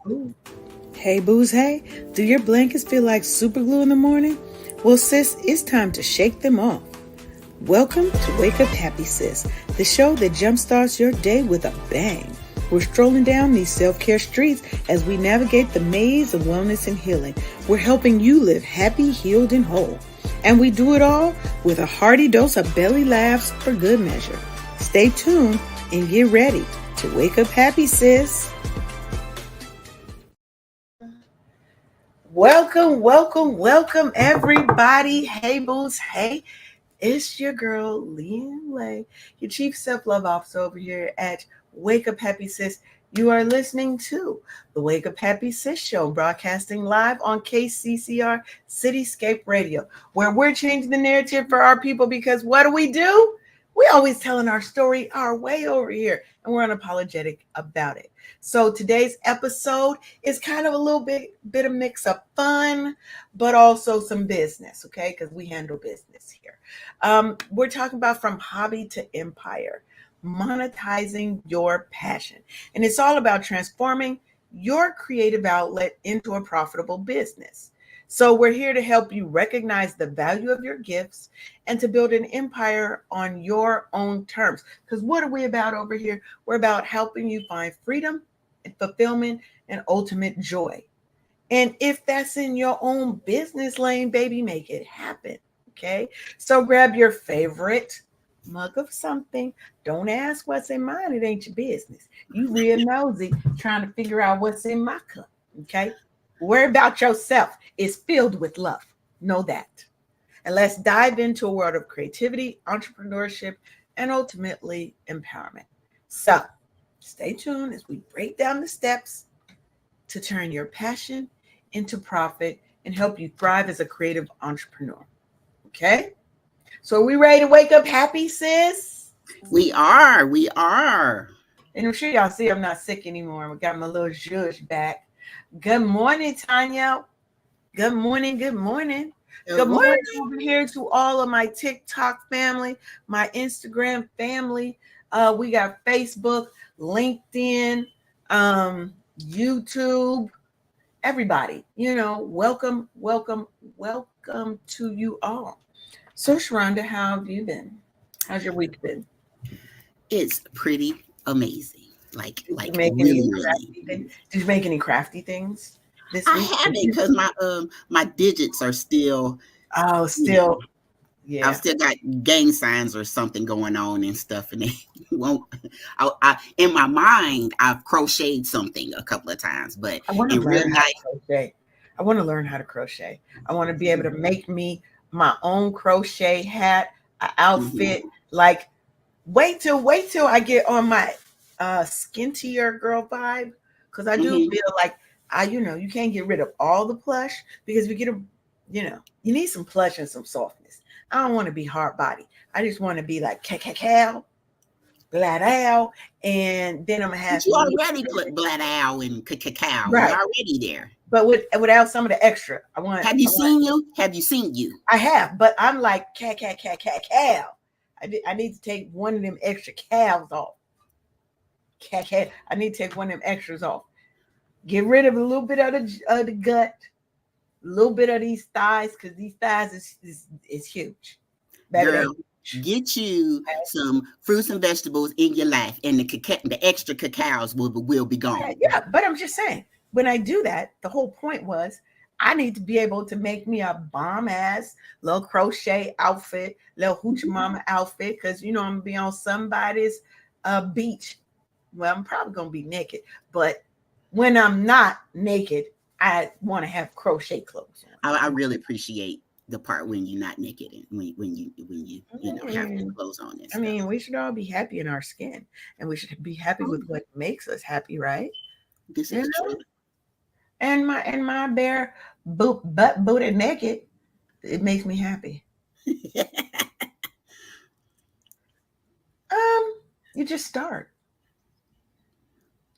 Ooh. Hey, booze, hey. Do your blankets feel like super glue in the morning? Well, sis, it's time to shake them off. Welcome to Wake Up Happy Sis, the show that jumpstarts your day with a bang. We're strolling down these self-care streets as we navigate the maze of wellness and healing. We're helping you live happy, healed, and whole. And we do it all with a hearty dose of belly laughs for good measure. Stay tuned and get ready to wake up happy, sis. Welcome, everybody. Hey, booze. Hey, it's your girl, Leanne Lay, your Chief Self-Love Officer over here at Wake Up Happy Sis. You are listening to the Wake Up Happy Sis show, broadcasting live on KCCR Cityscape Radio, where we're changing the narrative for our people because what do? We always telling our story our way over here, and we're unapologetic about it. So today's episode is kind of a little bit of mix of fun, but also some business, okay? Because we handle business here. We're talking about from hobby to empire, monetizing your passion. And it's all about transforming your creative outlet into a profitable business. So we're here to help you recognize the value of your gifts and to build an empire on your own terms. Because what are we about over here? We're about helping you find freedom and fulfillment and ultimate joy. And if that's in your own business lane, baby, make it happen. Okay. So grab your favorite mug of something. Don't ask what's in mine. It ain't your business. You real nosy trying to figure out what's in my cup. Okay. Worry about yourself. It's filled with love. Know that. And let's dive into a world of creativity, entrepreneurship, and ultimately empowerment. So stay tuned as we break down the steps to turn your passion into profit and help you thrive as a creative entrepreneur. Okay? So are we ready to wake up happy, sis? We are. And I'm sure y'all see I'm not sick anymore. We got my little zhuzh back. Good morning, Tanya. Good morning. Good morning over here to all of my TikTok family, my Instagram family. We got Facebook, LinkedIn, YouTube, everybody. Welcome to you all. So, Sharonda, how have you been? How's your week been? It's pretty amazing. Like Did you make any crafty things this week? I haven't because my digits are still. Still. Yeah. I've still got gang signs or something going on and stuff, and they won't. In my mind, I've crocheted something a couple of times, but I want to learn how to crochet. I want to learn how to crochet. I want to be able to make me my own crochet hat, an outfit. Like, wait till I get on my skintier girl vibe, because I do feel like you can't get rid of all the plush, because we get you need some plush and some softness. I don't want to be hard body. I just want to be like cacao, glad owl, and then I'm gonna have. But you already put glad owl and cacao. Right. You're already there. But without some of the extra, I want. Have you seen you? I have, but I'm like cacao. I need to take one of them extra calves off. I need to take one of them extras off. Get rid of a little bit of the gut, a little bit of these thighs, because these thighs is huge. Girl, get you some fruits and vegetables in your life, and the extra cacaos will be gone. Yeah, but I'm just saying, when I do that, the whole point was I need to be able to make me a bomb ass little crochet outfit, little hoochie mama outfit, because I'm gonna be on somebody's beach. Well, I'm probably gonna be naked, but when I'm not naked, I want to have crochet clothes on. I really appreciate the part when you're not naked and when you have your clothes on. I mean, we should all be happy in our skin, and we should be happy with what makes us happy, right? This is true. And my bare butt booted naked, it makes me happy. You just start.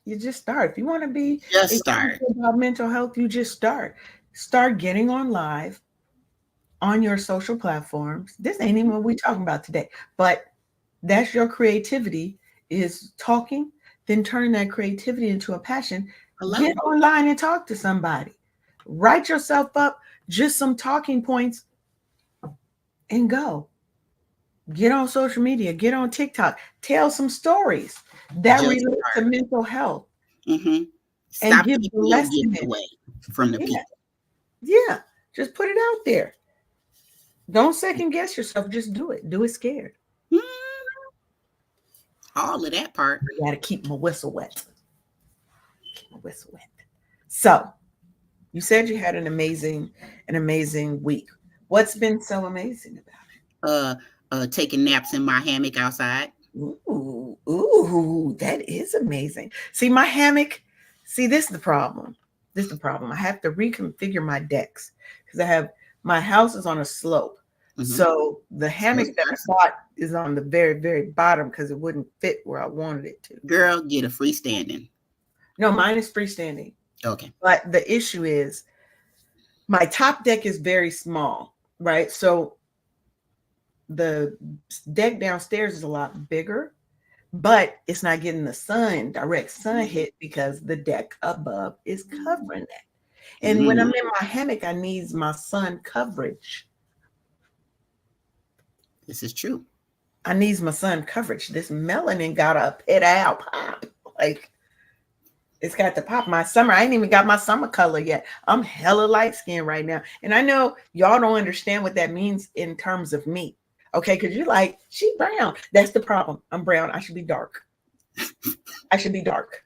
If you want to be about mental health, you just start getting on live on your social platforms. This ain't even what we're talking about today, but that's your creativity, is talking, then turning that creativity into a passion Hello. Get online and talk to somebody. Write yourself up just some talking points and go. Get on social media, get on TikTok, tell some stories that Just relate to start. mental health Mm-hmm. and Stop give the keeping your lesson gifts in it. away from the Yeah, people. yeah. Just put it out there. Don't second guess yourself. Just do it. Do it scared. Mm, all of that part. I gotta keep my whistle wet. Keep my whistle wet. So you said you had an amazing week. What's been so amazing about Uh, taking naps in my hammock outside. it? Ooh, that is amazing. See, my hammock, see, this is the problem. This is the problem. I have to reconfigure my decks because I have my house is on a slope. Mm-hmm. So the So hammock that I steps. bought is on the very, very bottom because it wouldn't fit where I wanted it to. Girl, get a freestanding. No, mine is freestanding. Okay. But the issue is my top deck is very small, right? So the deck downstairs is a lot bigger, but it's not getting the direct sun hit because the deck above is covering that. And when I'm Mm, in my hammock, I need my sun coverage. this is true. I need my sun coverage. This melanin got a pit out pop. Like it's got the pop. My summer, I ain't even got my summer color yet. I'm hella light skinned right now. And I know y'all don't understand what that means in terms of me. Okay, because you're like, she brown. That's the problem. I'm brown. I should be dark. I should be dark.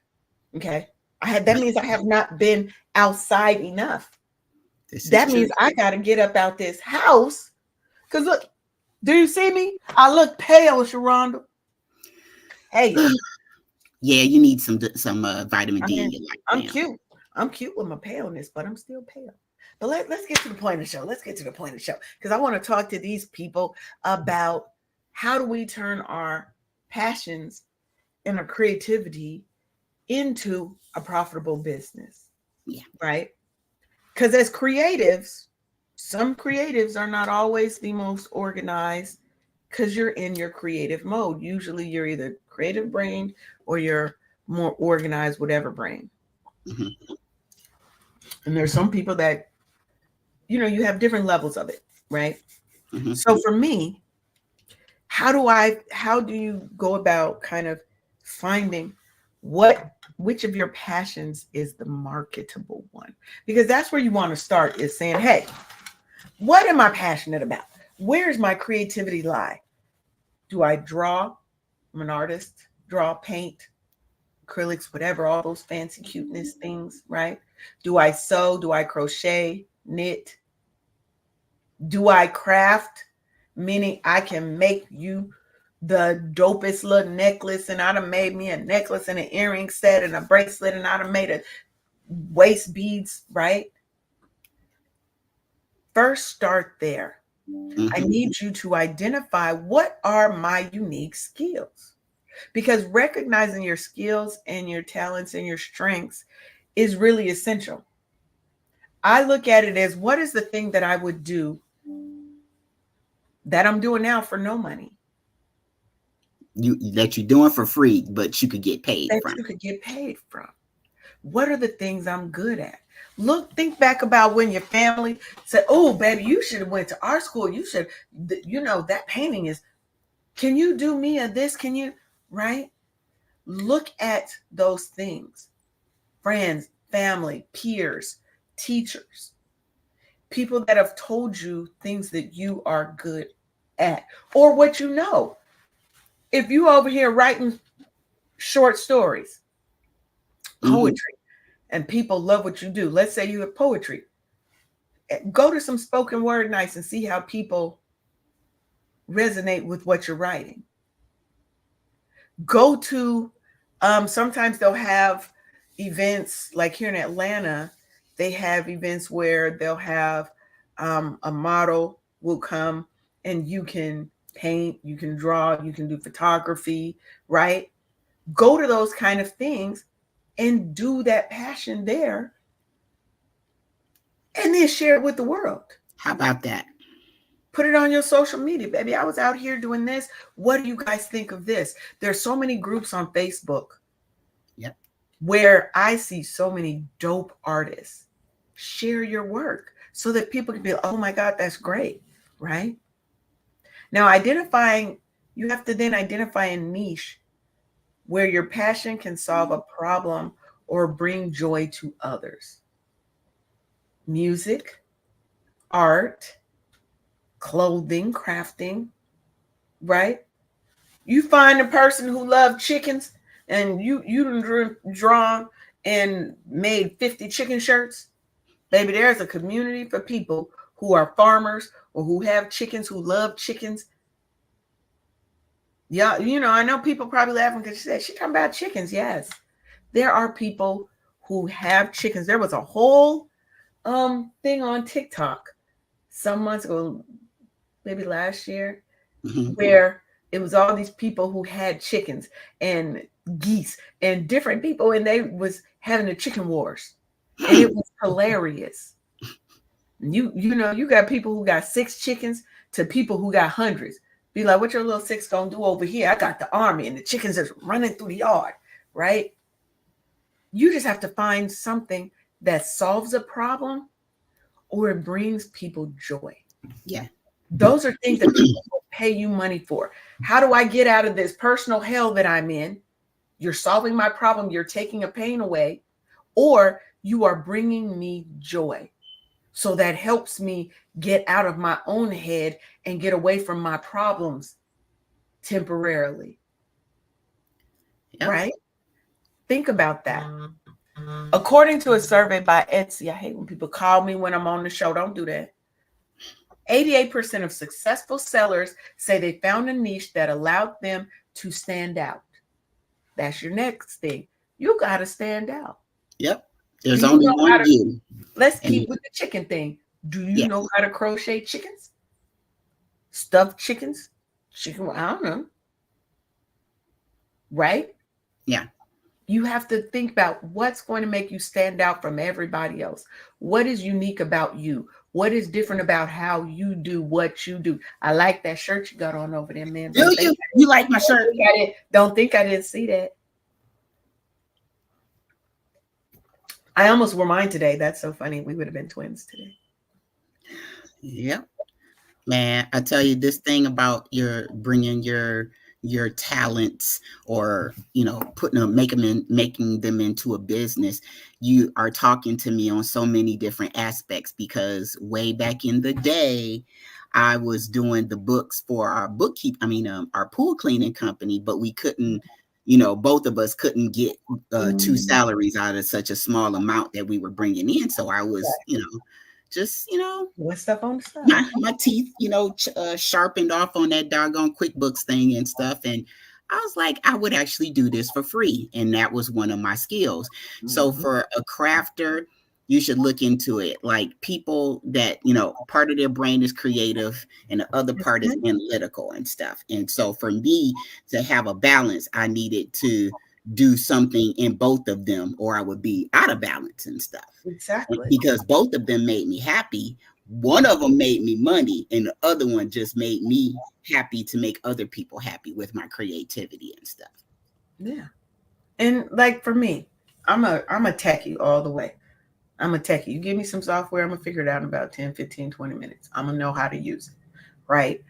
Okay. That means I have not been outside enough. This is That true. means I gotta get up out this house. Cause look, do you see me? I look pale, Sharonda. Pale. Yeah, you need some vitamin I D in mean, your life I'm now. cute. I'm cute with my paleness, but I'm still pale. But let's get to the point of the show. Let's get to the point of the show. Because I want to talk to these people about how do we turn our passions and our creativity into a profitable business, Yeah. right? Because as creatives, some creatives are not always the most organized because you're in your creative mode. Usually you're either creative brain or you're more organized, whatever brain. Mm-hmm. And there's some people that, you have different levels of it, right? Mm-hmm. So for me, how do you go about kind of finding which of your passions is the marketable one? Because that's where you want to start is saying, hey, what am I passionate about? Where's my creativity lie? Do I draw? I'm an artist, draw, paint, acrylics, whatever, all those fancy cuteness things, right? Do I sew? Do I crochet, knit? Do I craft? Meaning I can make you the dopest little necklace, and I'd have made me a necklace and an earring set and a bracelet, and I'd have made a waist beads, right? First, start there. I Mm-hmm. need you to identify what are my unique skills. Because recognizing your skills and your talents and your strengths is really essential. I look at it as what is the thing that I would do that I'm doing now for no money You that you're doing for free, but you could get paid that from. you could get paid from? What are the things I'm good at? Think back about when your family said, "Oh, baby, you should have went to our school. You should, that painting is. Can you do me a this? Can you, right? Look at those things. Friends, family, peers, teachers, people that have told you things that you are good at or what you know. If you over here writing short stories, Mm-hmm. poetry, and people love what you do, let's say you have poetry, go to some spoken word nights and see how people resonate with what you're writing. Go to, sometimes they'll have events like here in Atlanta, they have events where they'll have a model will come and you can paint, you can draw, you can do photography, right? Go to those kind of things and do that passion there and then share it with the world. How about that? Put it on your social media, baby. I was out here doing this. What do you guys think of this? There's so many groups on Facebook Yep. where I see so many dope artists. Share your work so that people can be, oh my God, that's great, right? Now, you have to then identify a niche where your passion can solve a problem or bring joy to others. Music, art, clothing, crafting, right? You find a person who loves chickens and you drawn and made 50 chicken shirts. Baby, there's a community for people who are farmers or who have chickens, who love chickens. Yeah, I know people probably laughing because she talking about chickens. Yes, there are people who have chickens. There was a whole thing on TikTok some months ago, maybe last year, Mhm. where it was all these people who had chickens and geese and different people, and they was having the chicken wars, and it Hmm. was hilarious. You got people who got 6 chickens to people who got hundreds. Be like, what your little six gonna do over here? I got the army and the chickens is running through the yard, right? You just have to find something that solves a problem or it brings people joy. Yeah. Those are things that people will pay you money for. How do I get out of this personal hell that I'm in? You're solving my problem, you're taking a pain away, or you are bringing me joy. So that helps me get out of my own head and get away from my problems temporarily, Yep. right? Think about that. According to a survey by Etsy, I hate when people call me when I'm on the show. Don't do that. 88% of successful sellers say they found a niche that allowed them to stand out. That's your next thing. You got to stand out. Yep. Do There's you only know how one to, you. let's And keep with the chicken thing. Do you yeah. know how to crochet chickens? Stuffed chickens? Chicken, I don't know, right? Yeah. You have to think about what's going to make you stand out from everybody else. What is unique about you? What is different about how you do what you do? I like that shirt you got on over there, man. Do you? You like my shirt? Don't think I didn't see that. I almost wore mine today. That's so funny. We would have been twins today. Yep. Man, I tell you this thing about your bringing your talents, or putting them, making them into a business. You are talking to me on so many different aspects, because way back in the day, I was doing the books for our our pool cleaning company, but we couldn't, both of us couldn't get two salaries out of such a small amount that we were bringing in. So I was, just What stuff on the side? my teeth, sharpened off on that doggone QuickBooks thing and stuff. And I was like, I would actually do this for free. And that was one of my skills. So Mhm. for a crafter, you should look into it. Like, people that, part of their brain is creative and the other part is Mhm. analytical and stuff. And so for me to have a balance, I needed to do something in both of them, or I would be out of balance and stuff, Exactly. because both of them made me happy. One of them made me money, and the other one just made me happy to make other people happy with my creativity and stuff. Yeah. And like for me, I'm a techie all the way. I'm a techie. You give me some software, I'm gonna figure it out in about 10, 15, 20 minutes. I'm gonna know how to use it. Right.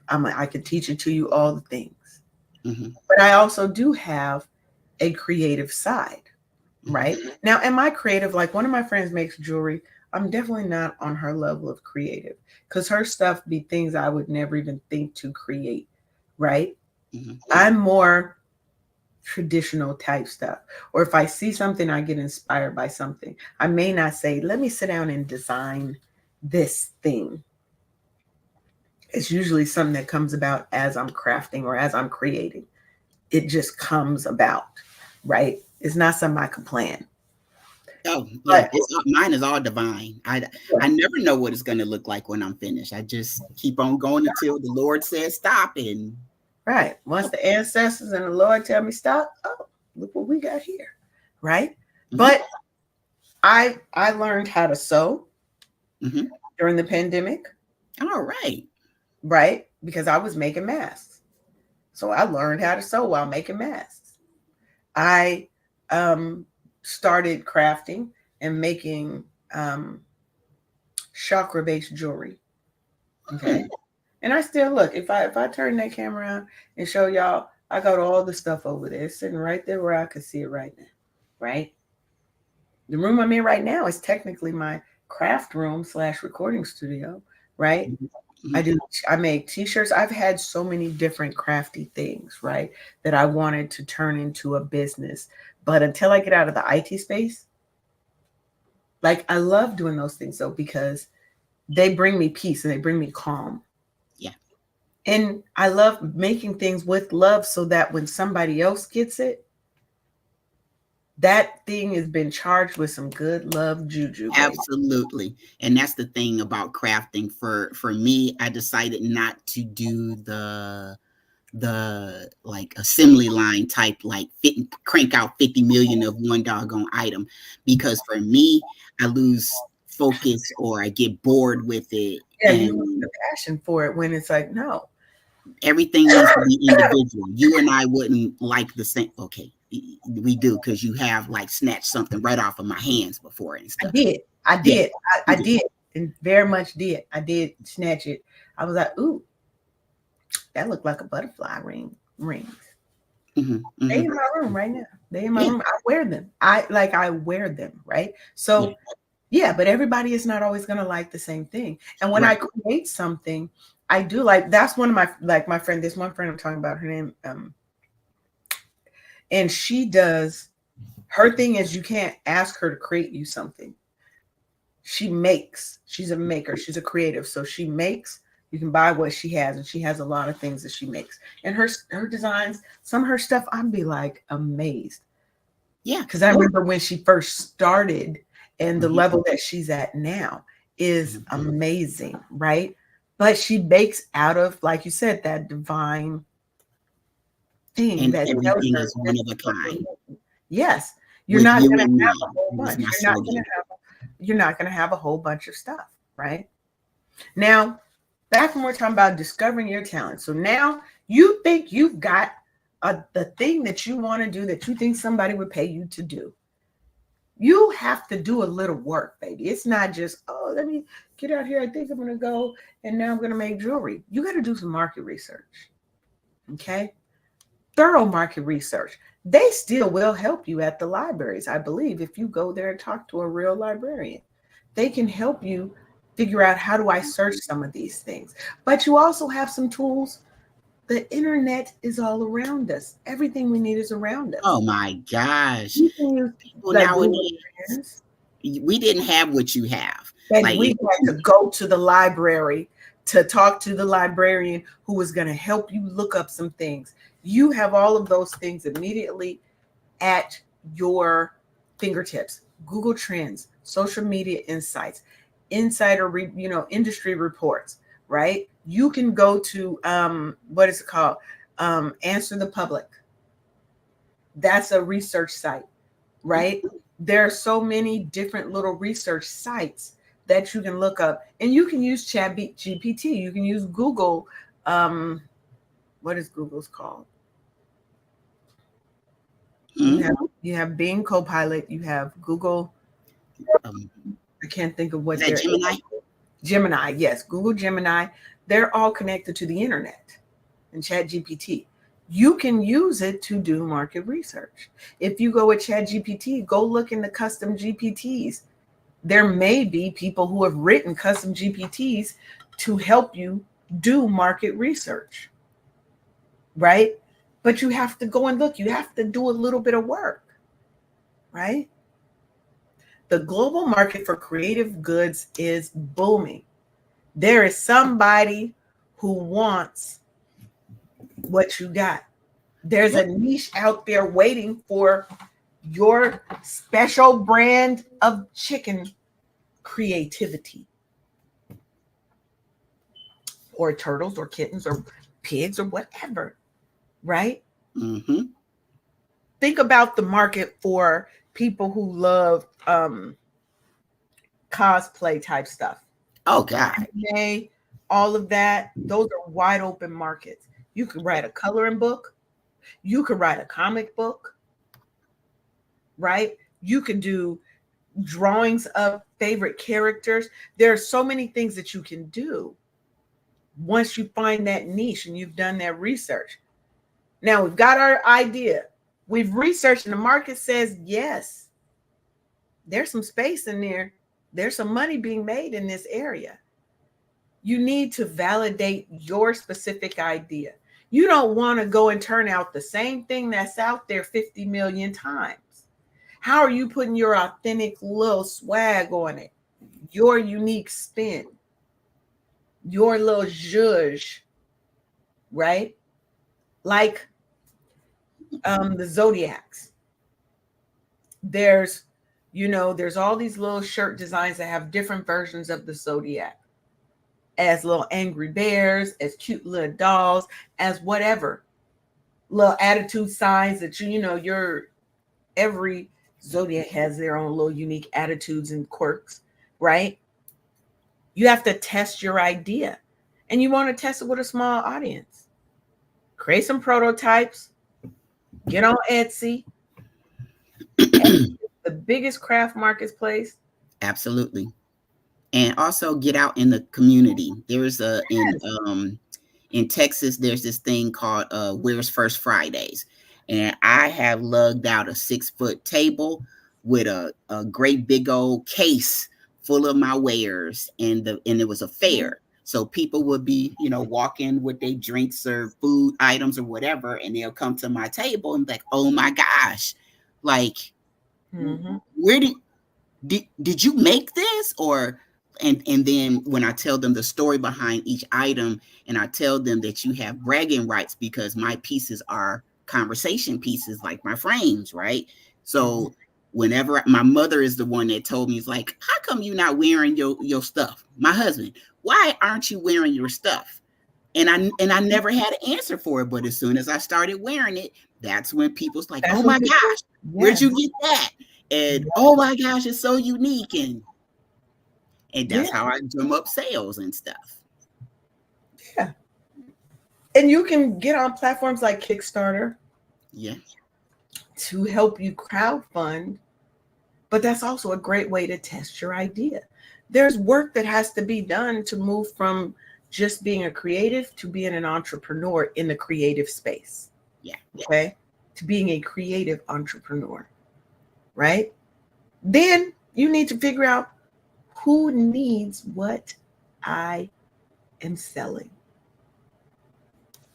I can teach it to you all the things. Mm-hmm. But I also do have a creative side. Mm-hmm. Right. Now, am I creative? Like one of my friends makes jewelry. I'm definitely not on her level of creative because her stuff be things I would never even think to create. Right. Mm-hmm. I'm more traditional type stuff. Or if I see something, I get inspired by something. I may not say, let me sit down and design this thing. It's usually something that comes about as I'm crafting or as I'm creating. It just comes about, right? It's not something I can plan. Oh yeah, But mine is all divine. I never know what it's gonna look like when I'm finished. I just keep on going until the Lord says stop. And right, once the ancestors and the Lord tell me stop, oh, look what we got here, right? mm-hmm. But I learned how to sew Mm-hmm. during the pandemic, All right. right? Because I was making masks. So I learned how to sew while making masks. I started crafting and making um, chakra based jewelry. Okay. Hmm. And I still look, if I turn that camera around and show y'all, I got all the stuff over there. It's sitting right there where I could see it right now. Right? The room I'm in right now is technically my craft room slash recording studio. Right? I Hmm. do. I make t-shirts. I've had so many different crafty things, right, that I wanted to turn into a business. But until I get out of the IT space, like I love doing those things though because they bring me peace and they bring me calm. Yeah, And I love making things with love so that when somebody else gets it, that thing has been charged with some good love juju, baby. absolutely. And that's the thing about crafting. For me, I decided not to do the like assembly line type, like crank out 50 million of one doggone item, because for me, I lose focus or I get bored with it. Yeah, you lose And the passion for it when it's like, no. everything needs to be individual. You and I wouldn't like the same. Okay, we do, because you have like snatched something right off of my hands before and I stuff. did. I Yeah, did. I you did. did. And very much did. I did snatch it. I was like, ooh, that looked like a butterfly rings. Hmm. They Hmm. in my room right now. They in my Yeah, room. I wear them. I wear them, right? yeah, So yeah, but everybody is not always gonna like the same thing. And when right. I create something, I do like that's one of my like my friend, this one friend I'm talking about, her name, and she does her thing is you can't ask her to create you something. She makes. She's a maker. She's a creative. So she makes. You can buy what she has, and she has a lot of things that she makes. And her designs, some of her stuff, I'd be like amazed Yeah. because I remember when she first started, and the Hmm. level that she's at now is Hmm. amazing, right? But she bakes out of, like you said, that divine thing And that tells everything her is one this of is a what we're kind making. Yes, you're with not you gonna in have a mind. whole It was bunch. my slogan. You're not gonna have a whole bunch of stuff, right? Now, back when we're talking about discovering your talent. So now you think you've got the thing that you want to do that you think somebody would pay you to do. You have to do a little work, baby. It's not just, oh, let me get out here. I think I'm going to go and now I'm going to make jewelry. You got to do some market research, okay? Thorough market research. They still will help you at the libraries, I believe, if you go there and talk to a real librarian. They can help you figure out how do I search some of these things. But you also have some tools. The internet is all around us. Everything we need is around us. Oh my gosh. You can use People like Google nowadays, Trends. we didn't have what you have. Baby, Like we if had to go to the library to talk to the librarian who was going to help you look up some things. You have all of those things immediately at your fingertips. Google Trends, social media insights, industry reports, right? You can go to what is it called? Answer the Public. That's a research site, right? There are so many different little research sites that you can look up, and you can use Chat GPT. You can use Google. Um, what is Google's called? You hmm, have you have Bing Copilot. You have Google. um, I can't think of is what that they're. Gemini? Gemini, yes, Google Gemini. They're all connected to the internet and Chat GPT. You can use it to do market research. If you go with Chat GPT, go look in the custom GPTs. There may be people who have written custom GPTs to help you do market research, right? But you have to go and look, you have to do a little bit of work, right? The global market for creative goods is booming. There is somebody who wants what you got. There's Yep. a niche out there waiting for your special brand of chicken creativity, or turtles or kittens or pigs or whatever, right? Hmm. Think about the market for people who love cosplay type stuff. Oh God. Anime, all of that, those are wide open markets. You could write a coloring book, you could write a comic book, right? You can do drawings of favorite characters. There are so many things that you can do once you find that niche and you've done that research. Now we've got our idea. We've researched and the market says, yes, there's some space in there. There's some money being made in this area. You need to validate your specific idea. You don't want to go and turn out the same thing that's out there 50 million times. How are you putting your authentic little swag on it? Your unique spin, your little zhuzh, right? Like the zodiacs. There's, there's all these little shirt designs that have different versions of the zodiac, as little angry bears, as cute little dolls, as whatever little attitude signs that your every zodiac has their own little unique attitudes and quirks, right? You have to test your idea, and you want to test it with a small audience. Create some prototypes, get on Etsy. Etsy is the biggest craft marketplace. Absolutely. And also get out in the community. There's a Yes. in Texas, there's this thing called Where's First Fridays. And I have lugged out a 6-foot table with a great big old case full of my wares, and it was a fair. So people would be, walking with their drinks or food items or whatever, and they'll come to my table and be like, oh my gosh, like, Mm-hmm. where did you make this? Or and then when I tell them the story behind each item, and I tell them that you have bragging rights because my pieces are conversation pieces, like my frames, right? Mm-hmm. So whenever my mother is the one that told me, it's like, how come you not wearing your stuff? My husband, why aren't you wearing your stuff? And I never had an answer for it. But as soon as I started wearing it, that's when people's like, That's oh when my people, gosh, where'd yes, you get that? And oh my gosh, it's so unique. And yeah, that's how I drum up sales and stuff. yeah. And you can get on platforms like Kickstarter Yeah. to help you crowdfund, but that's also a great way to test your idea. There's work that has to be done to move from just being a creative to being an entrepreneur in the creative space. Yeah. Okay. To being a creative entrepreneur, right? Then you need to figure out who needs what I am selling.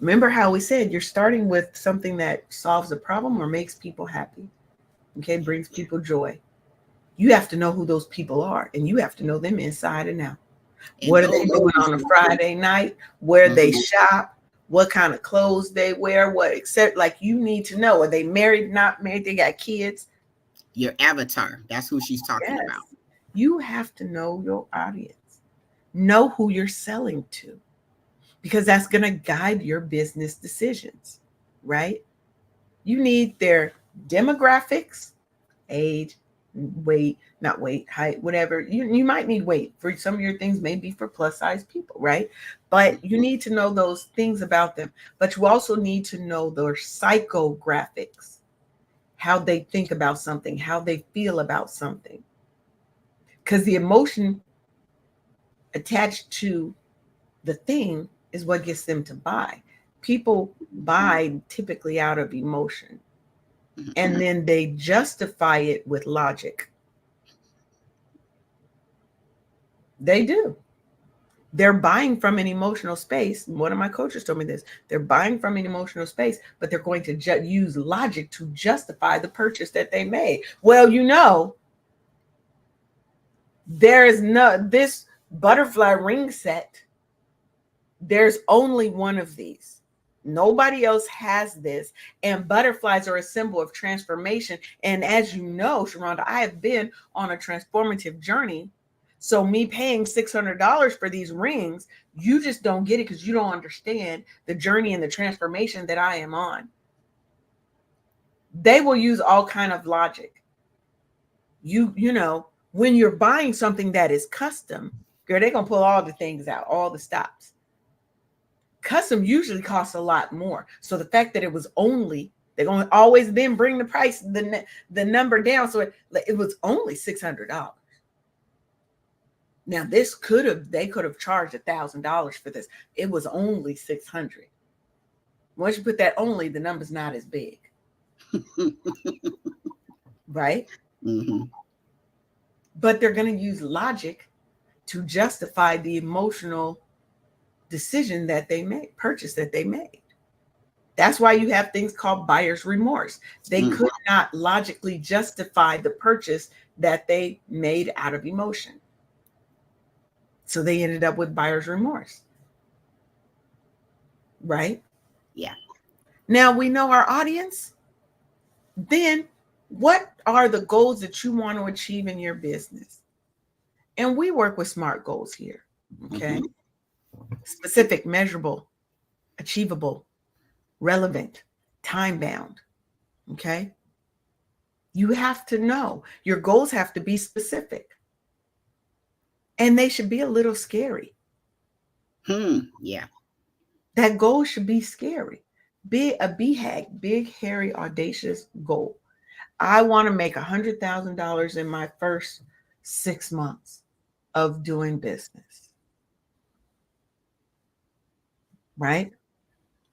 Remember how we said you're starting with something that solves a problem or makes people happy, okay, brings people joy. You have to know who those people are, and you have to know them inside and out. And What are they those doing on a Friday night? Where they shop? What kind of clothes they wear? What, except like you need to know, are they married, not married? They got kids? your avatar, that's who she's talking Yes. about. You have to know your audience, know who you're selling to, because that's going to guide your business decisions, right? You need their demographics, age, weight, not weight, height, whatever. You might need weight for some of your things, maybe for plus size people, right? But you need to know those things about them. But you also need to know their psychographics, how they think about something, how they feel about something. Because the emotion attached to the thing is what gets them to buy. People buy typically out of emotion, and then they justify it with logic. They do. They're buying from an emotional space. One of my coaches told me this. They're buying from an emotional space, but they're going to use logic to justify the purchase that they made. Well, there is no this butterfly ring set. There's only one of these. Nobody else has this. And butterflies are a symbol of transformation. And as you know, Sharonda, I have been on a transformative journey. So me paying $600 for these rings, you just don't get it because you don't understand the journey and the transformation that I am on. They will use all kind of logic. When you're buying something that is custom, girl, they're gonna pull all the things out, all the stops. Custom usually costs a lot more. So the fact that it was only They're going to always then bring the price, the number down. So it was only $600. Now they could have charged $1,000 for this. It was only 600. Once you put that only, the number's not as big. Right? Mm-hmm. But they're going to use logic to justify the emotional decision that they made, purchase that they made. That's why you have things called buyer's remorse. They could not logically justify the purchase that they made out of emotion. So they ended up with buyer's remorse. Right? Yeah. Now we know our audience. Then what are the goals that you want to achieve in your business? And we work with SMART goals here. Okay. Specific, measurable, achievable, relevant, time bound. Okay. You have to know your goals have to be specific. And they should be a little scary. Yeah. That goal should be scary. Be a BHAG, big, hairy, audacious goal. I want to make $100,000 in my first 6 months of doing business. Right?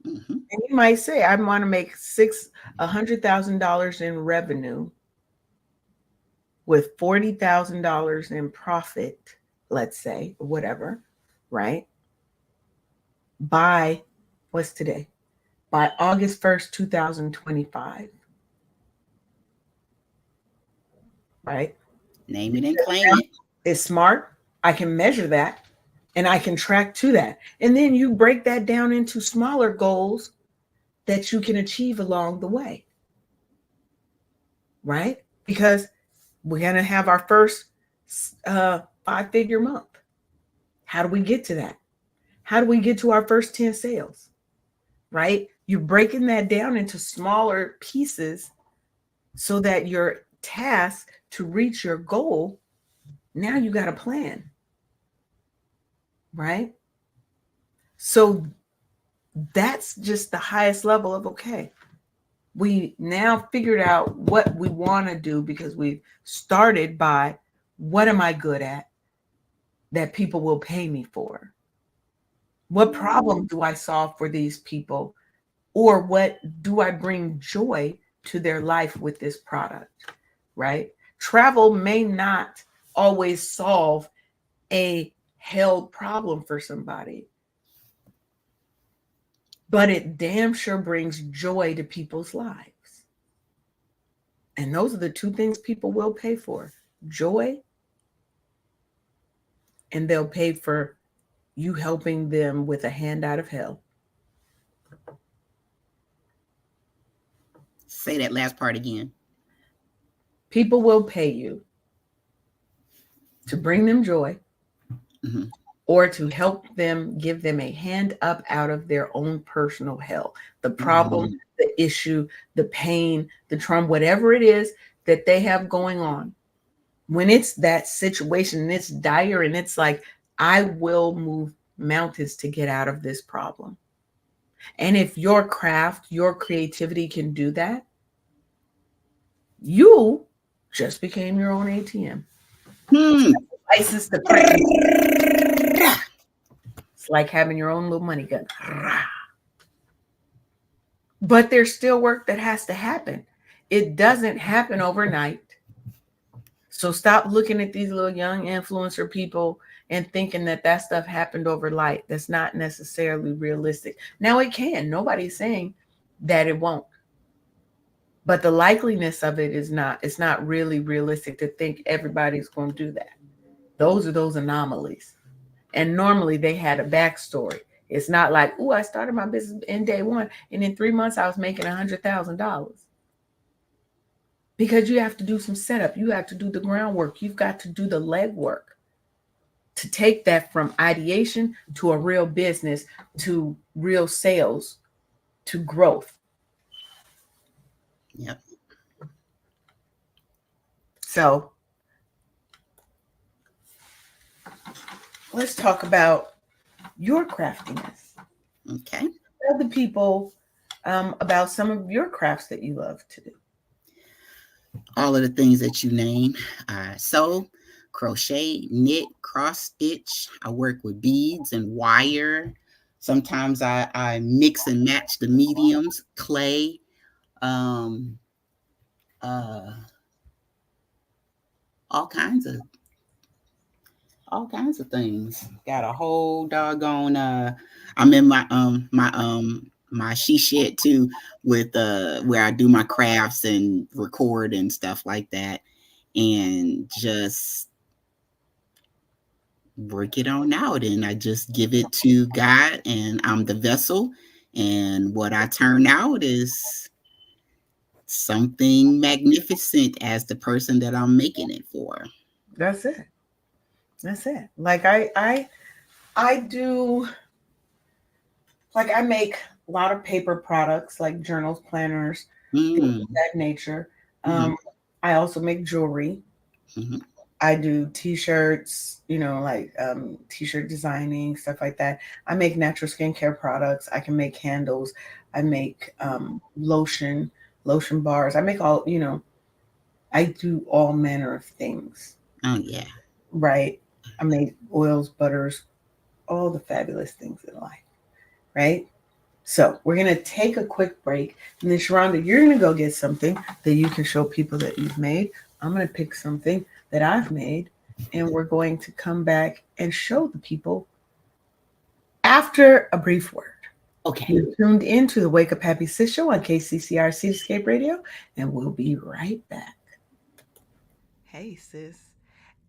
Mm-hmm. And you might say, I want to make $100,000 in revenue with $40,000 in profit, let's say, whatever, right? By, what's today? By August 1st, 2025. Right? Name it and claim it. It's smart. I can measure that and I can track to that. And then you break that down into smaller goals that you can achieve along the way. Right? Because we're going to have our first 5-figure month. How do we get to that? How do we get to our first 10 sales? Right? You're breaking that down into smaller pieces so that your task to reach your goal, now you got a plan. Right? So that's just the highest level of okay. We now figured out what we want to do because we started by what am I good at that people will pay me for? What problem do I solve for these people? Or what do I bring joy to their life with this product? Right? Travel may not always solve a held problem for somebody, but it damn sure brings joy to people's lives. And those are the two things people will pay for: joy, and they'll pay for you helping them with a hand out of hell. Say that last part again. People will pay you to bring them joy, Mm-hmm. or to help them, give them a hand up out of their own personal hell. The problem, the issue, the pain, the trauma, whatever it is that they have going on. When it's that situation and it's dire and it's like, I will move mountains to get out of this problem. And if your craft, your creativity can do that, you just became your own ATM. License to print. It's like having your own little money gun. But there's still work that has to happen. It doesn't happen overnight. So stop looking at these little young influencer people and thinking that that stuff happened overnight. That's not necessarily realistic. Now it can. Nobody's saying that it won't. But the likeliness of it is not, it's not really realistic to think everybody's going to do that. Those are those anomalies. And normally they had a backstory. It's not like, oh, I started my business in day one, and in 3 months I was making $100,000. Because you have to do some setup. You have to do the groundwork. You've got to do the legwork to take that from ideation to a real business, to real sales, to growth. Yep. So let's talk about your craftiness. Okay. Tell the people about some of your crafts that you love to do. All of the things that you name. I sew, crochet, knit, cross stitch. I work with beads and wire. Sometimes I mix and match the mediums, clay, um, uh, all kinds of all kinds of things. Got a whole doggone I'm in my she shed too with where I do my crafts and record and stuff like that and just work it on out and I just give it to God and I'm the vessel and what I turn out is something magnificent as the person that I'm making it for. That's it. That's it. I do, like, I make a lot of paper products like journals, planners, things of Mm, that nature. mm-hmm, Um, I also make jewelry. mm-hmm. I do t-shirts, like t-shirt designing, stuff like that. I make natural skincare products. I can make candles. I make lotion bars. I make I do all manner of things, Oh yeah. right? I make oils, butters, all the fabulous things in life, right? So we're gonna take a quick break, and then Sharonda, you're gonna go get something that you can show people that you've made. I'm gonna pick something that I've made, and we're going to come back and show the people after a brief word. Okay. You're tuned into the Wake Up Happy Sis show on KCCR Cityscape Radio, and we'll be right back. Hey, sis.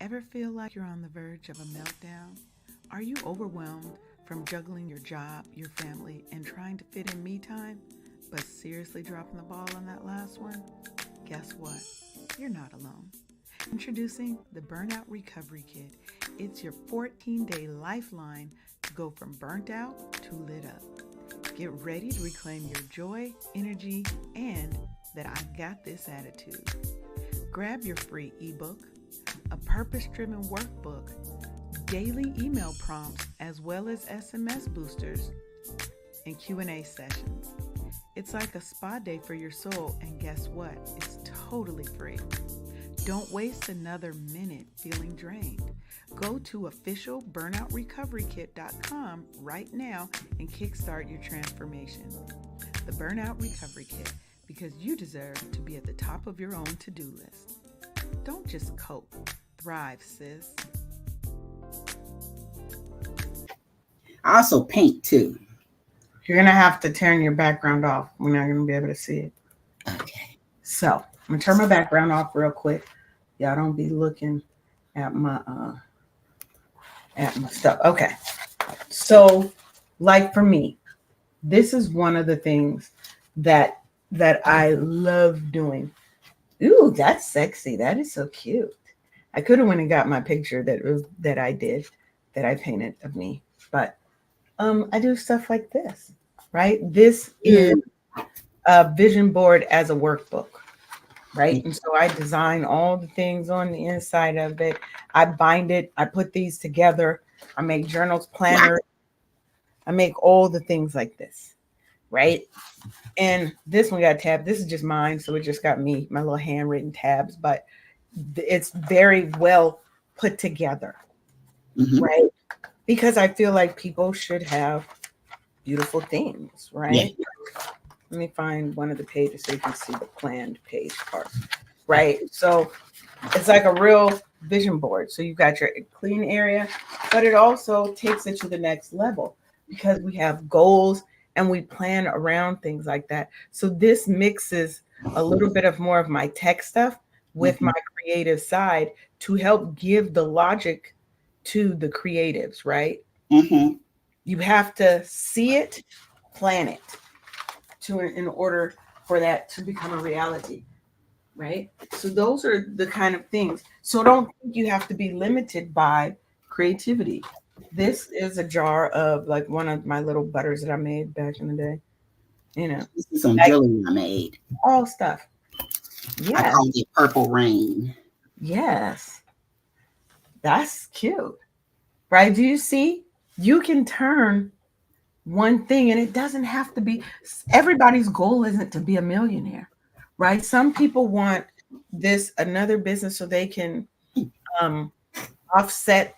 Ever feel like you're on the verge of a meltdown? Are you overwhelmed from juggling your job, your family, and trying to fit in me time, but seriously dropping the ball on that last one? Guess what? You're not alone. Introducing the Burnout Recovery Kit. It's your 14-day lifeline to go from burnt out to lit up. Get ready to reclaim your joy, energy, and that I got this attitude. Grab your free ebook, a purpose-driven workbook, daily email prompts, as well as SMS boosters and Q&A sessions. It's like a spa day for your soul, and guess what? It's totally free. Don't waste another minute feeling drained. Go to officialburnoutrecoverykit.com right now and kickstart your transformation. The Burnout Recovery Kit, because you deserve to be at the top of your own to-do list. Don't just cope. Thrive, sis. I also paint too. You're going to have to turn your background off. We're not going to be able to see it. Okay. So, I'm going to turn my background off real quick. Y'all don't be looking at my stuff. Okay. So, like for me, this is one of the things that I love doing. Ooh, that's sexy. That is so cute. I could have went and got my picture that I did, that I painted of me. But I do stuff like this, right? This is Mm, a vision board as a workbook, right? yeah. And so I design all the things on the inside of it. I bind it. I put these together. I make journals, Wow. planners. I make all the things like this, right? And this one got tab. This is just mine, so it just got me, my little handwritten tabs, but it's very well put together, Mm-hmm. right? Because I feel like people should have beautiful things, Yeah. right? Let me find one of the pages so you can see the planned page part, right? So it's like a real vision board. So you've got your clean area, but it also takes it to the next level because we have goals and we plan around things like that. So this mixes a little bit of more of my tech stuff with Mm-hmm. my creative side to help give the logic to the creatives, right? Mm-hmm. You have to see it, plan it to in order for that to become a reality, right? So those are the kind of things. So don't think you have to be limited by creativity. This is a jar of like one of my little butters that I made back in the day. You know, This is some like jewelry I made. all stuff. I Yeah. call it Purple Rain. Yes. That's cute. Right? Do you see? You can turn one thing, and it doesn't have to be, everybody's goal isn't to be a millionaire, right? Some people want this another business so they can um, offset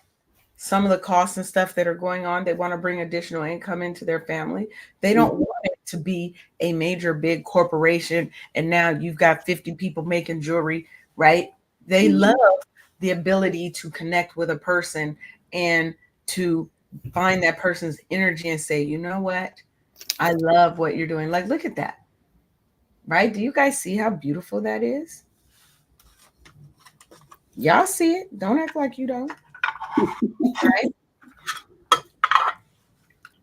some of the costs and stuff that are going on. They want to bring additional income into their family. They don't Mhm. want it to be a major big corporation and now you've got 50 people making jewelry, right? They love Mhm. the ability to connect with a person and to find that person's energy and say, you know what? I love what you're doing. Like, look at that, right? Do you guys see how beautiful that is? Y'all see it. Don't act like you don't, right?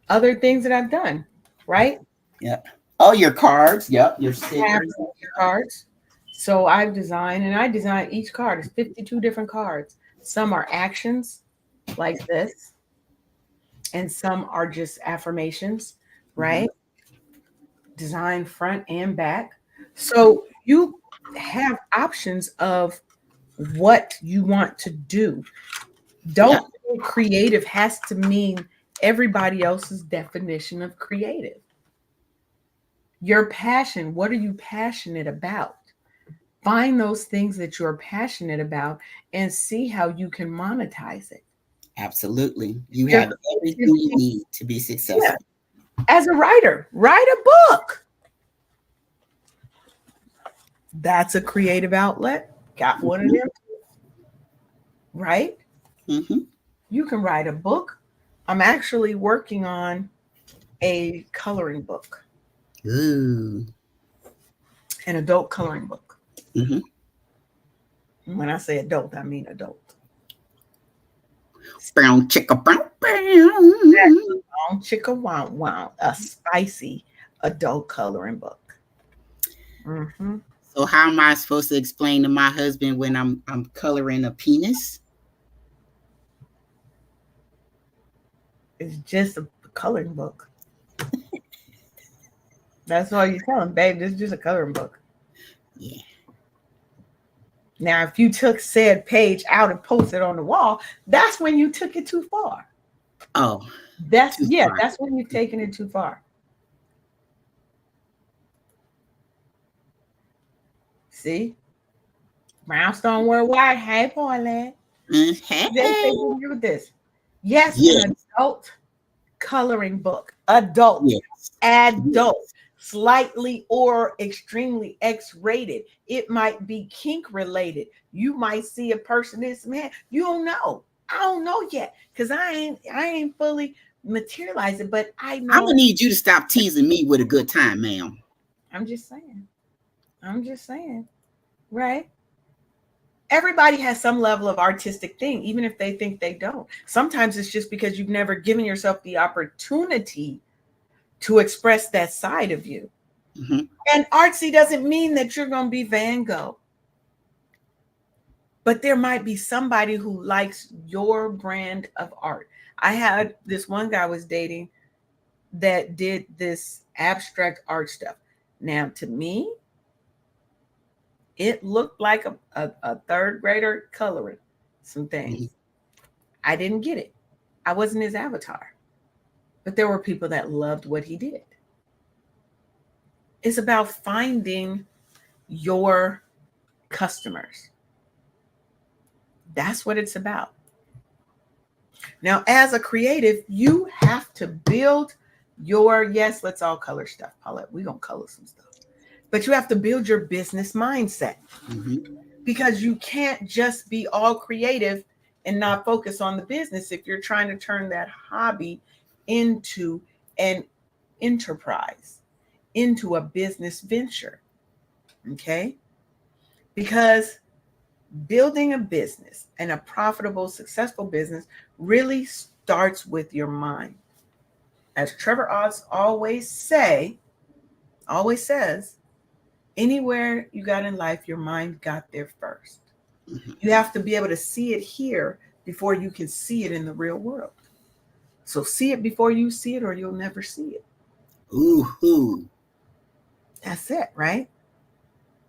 Other things that I've done, right? Yep. Oh, your cards. Yep. Your Have stickers. cards. So I've designed, and I design each card. It's 52 different cards. Some are actions like this, and some are just affirmations, Mhm. right? Design front and back. So you have options of what you want to do. Yeah. Don't think creative has to mean everybody else's definition of creative. Your passion, what are you passionate about? Find those things that you're passionate about and see how you can monetize it. Absolutely. If You you're have everything you creative, need to be yeah, successful. as a writer, write a book. That's a creative outlet. Got one of Mhm. them, right? Mhm. You can write a book. I'm actually working on a coloring book, Ooh. an adult coloring book. Mhm. When I say adult, I mean adult. Brown chicka brown. Brown. Chicka wow wow, a spicy adult coloring book. Hmm. So how am I supposed to explain to my husband when I'm coloring a penis? It's just a coloring book. That's all you tell him, babe. This is just a coloring book. Yeah. Now, if you took said page out and posted on the wall, that's when you took it too far. Oh, That's too yeah, far. that's when you've taken it too far. See, Brownstone Worldwide. Hey, Paulette. They say Hey. we do this. Yes, an Yes. adult coloring book. Adult, Yes. adult, Yes. slightly or extremely X-rated. It might be kink related. You might see a person, this man, you don't know. I don't know yet because I ain't fully materialized it, but I I'm know. gonna need you to stop teasing me with a good time, ma'am. I'm just saying. I'm just saying. Right? Everybody has some level of artistic thing, even if they think they don't. Sometimes it's just because you've never given yourself the opportunity to express that side of you. Hmm. And artsy doesn't mean that you're going to be Van Gogh, but there might be somebody who likes your brand of art. I had this one guy I was dating that did this abstract art stuff. Now, to me, it looked like a third grader coloring some things. Hmm. I didn't get it. I wasn't his avatar, but there were people that loved what he did. It's about finding your customers. That's what it's about. Now, as a creative, you have to build your, yes, let's all color stuff. Paulette, we're going to color some stuff. But you have to build your business mindset Hmm. because you can't just be all creative and not focus on the business if you're trying to turn that hobby into an enterprise, into a business venture. Okay? Because building a business and a profitable, successful business really starts with your mind. As Trevor Oz always says, anywhere you got in life, your mind got there first. Hmm. You have to be able to see it here before you can see it in the real world. So see it before you see it, or you'll never see it. Ooh. Ooh. That's it, right?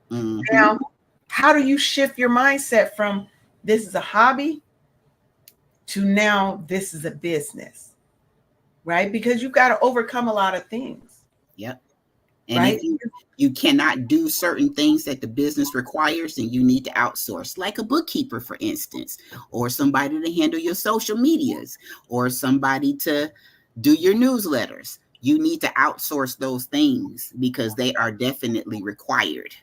Hmm. Now, how do you shift your mindset from this is a hobby to now this is a business? right? Because you've got to overcome a lot of things, Yep. And if right? you cannot do certain things that the business requires, then you need to outsource, like a bookkeeper, for instance, or somebody to handle your social medias, or somebody to do your newsletters. You need to outsource those things because they are definitely required.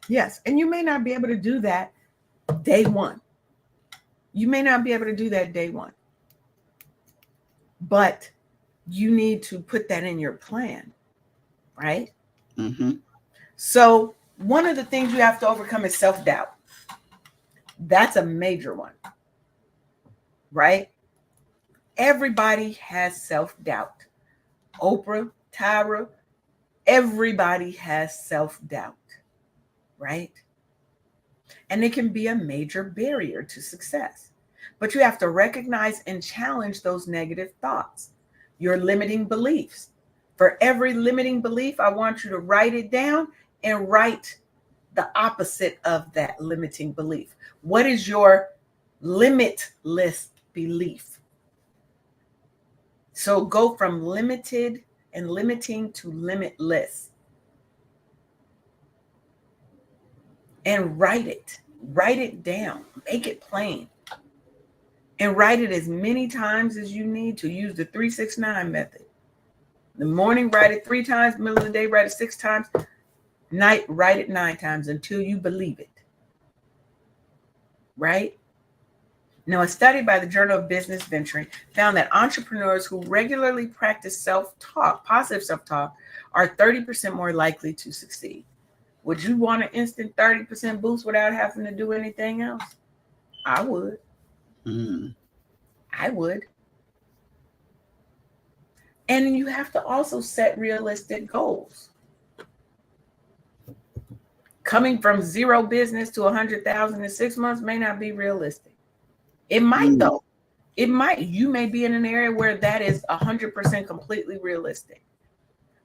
Yes. And you may not be able to do that day one. You may not be able to do that day one, but you need to put that in your plan, right? Mm-hmm. So, one of the things you have to overcome is self doubt. That's a major one, right? Everybody has self doubt. Oprah, Tyra, everybody has self doubt, right? And it can be a major barrier to success. But you have to recognize and challenge those negative thoughts, your limiting beliefs. For every limiting belief, I want you to write it down and write the opposite of that limiting belief. What is your limitless belief? So go from limited and limiting to limitless and write it. Write it down. Make it plain. And write it as many times as you need to. Use the 369 method. In the morning, write it 3 times. Middle of the day, write it 6 times. Night, write it 9 times until you believe it. Right? Now, a study by the Journal of Business Venturing found that entrepreneurs who regularly practice self-talk, positive self-talk, are 30% more likely to succeed. Would you want an instant 30% boost without having to do anything else? I would. Mm. I would. And you have to also set realistic goals. Coming from zero business to 100,000 in 6 months may not be realistic. It might Mm. though. It might. You may be in an area where that is 100% completely realistic.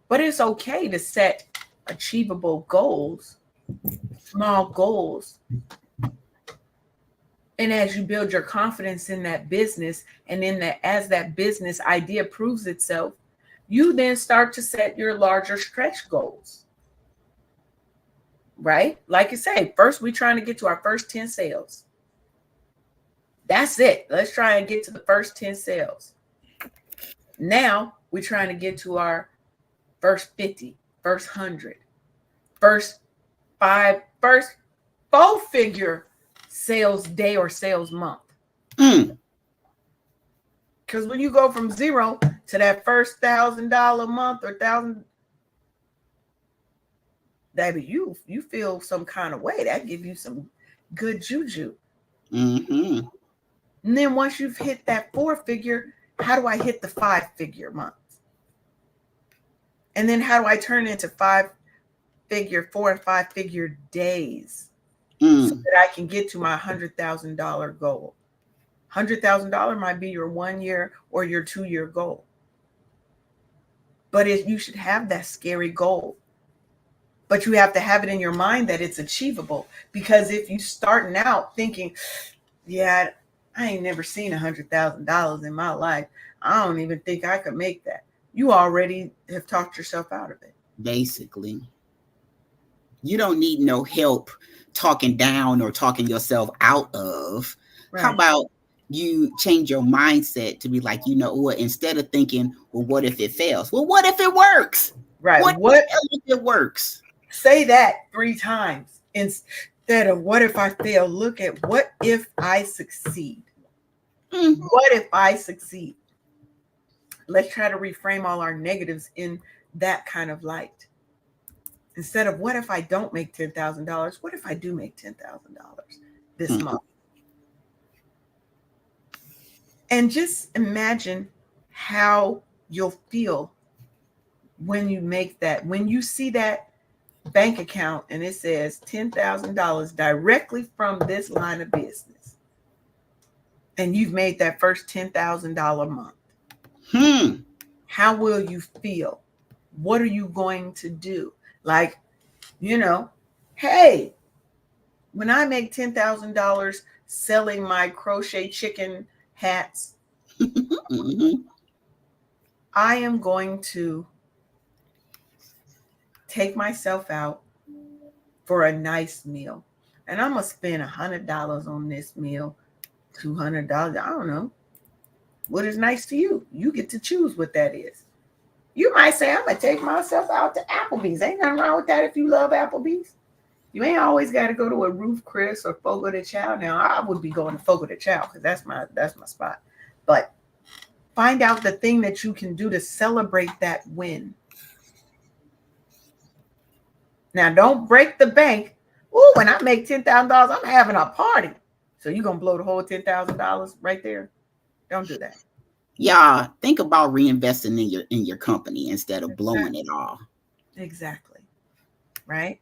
But it's okay to set achievable goals, small goals. And as you build your confidence in that business, and in that, as that business idea proves itself, you then start to set your larger stretch goals. Right? Like you say, first we're trying to get to our first 10 sales. That's it. Let's try and get to the first 10 sales. Now we're trying to get to our first 50, first 100, first first 4-figure sales day or sales month. Mm. Because when you go from zero to that first $1,000 month or thousand, that you feel some kind of way. That give you some good juju. Mm-hmm. And then once you've hit that 4-figure, how do I hit the 5-figure month? And then how do I turn into 5-figure, 4 and 5-figure days so Mm. that I can get to my $100,000 goal? $100,000 might be your 1 year or your 2-year goal. But you should have that scary goal. But you have to have it in your mind that it's achievable. Because if you starting out thinking, yeah, I ain't never seen $100,000 in my life, I don't even think I could make that. You already have talked yourself out of it. Basically, you don't need no help talking down or talking yourself out of. How Right. about you change your mindset to be like, you know what, instead of thinking, well, what if it fails? Well, what if it works? Right. What What? if it works? Say that 3 times instead of what if I fail. Look at what if I succeed. Mm. What if I succeed? Let's try to reframe all our negatives in that kind of light. Instead of what if I don't make $10,000, what if I do make $10,000 this Mm. month? And just imagine how you'll feel when you make that, when you see that bank account and it says $10,000 directly from this line of business, and you've made that first $10,000 month. Hmm. How will you feel? What are you going to do? Like, you know, hey, when I make $10,000 selling my crochet chicken hats, Mm-hmm. I am going to take myself out for a nice meal. And I'm going to spend $100 on this meal, $200. I don't know. What is nice to you? You get to choose what that is. You might say, I'm going to take myself out to Applebee's. Ain't nothing wrong with that if you love Applebee's. You ain't always got to go to a Ruth Chris or Fogo de Chao. Now, I would be going to Fogo de Chao because that's my spot. But find out the thing that you can do to celebrate that win. Now, don't break the bank. Oh, when I make $10,000, I'm having a party. So you're going to blow the whole $10,000 right there? Don't do that. Yeah, think about reinvesting in your company instead of blowing it all. Exactly. Right?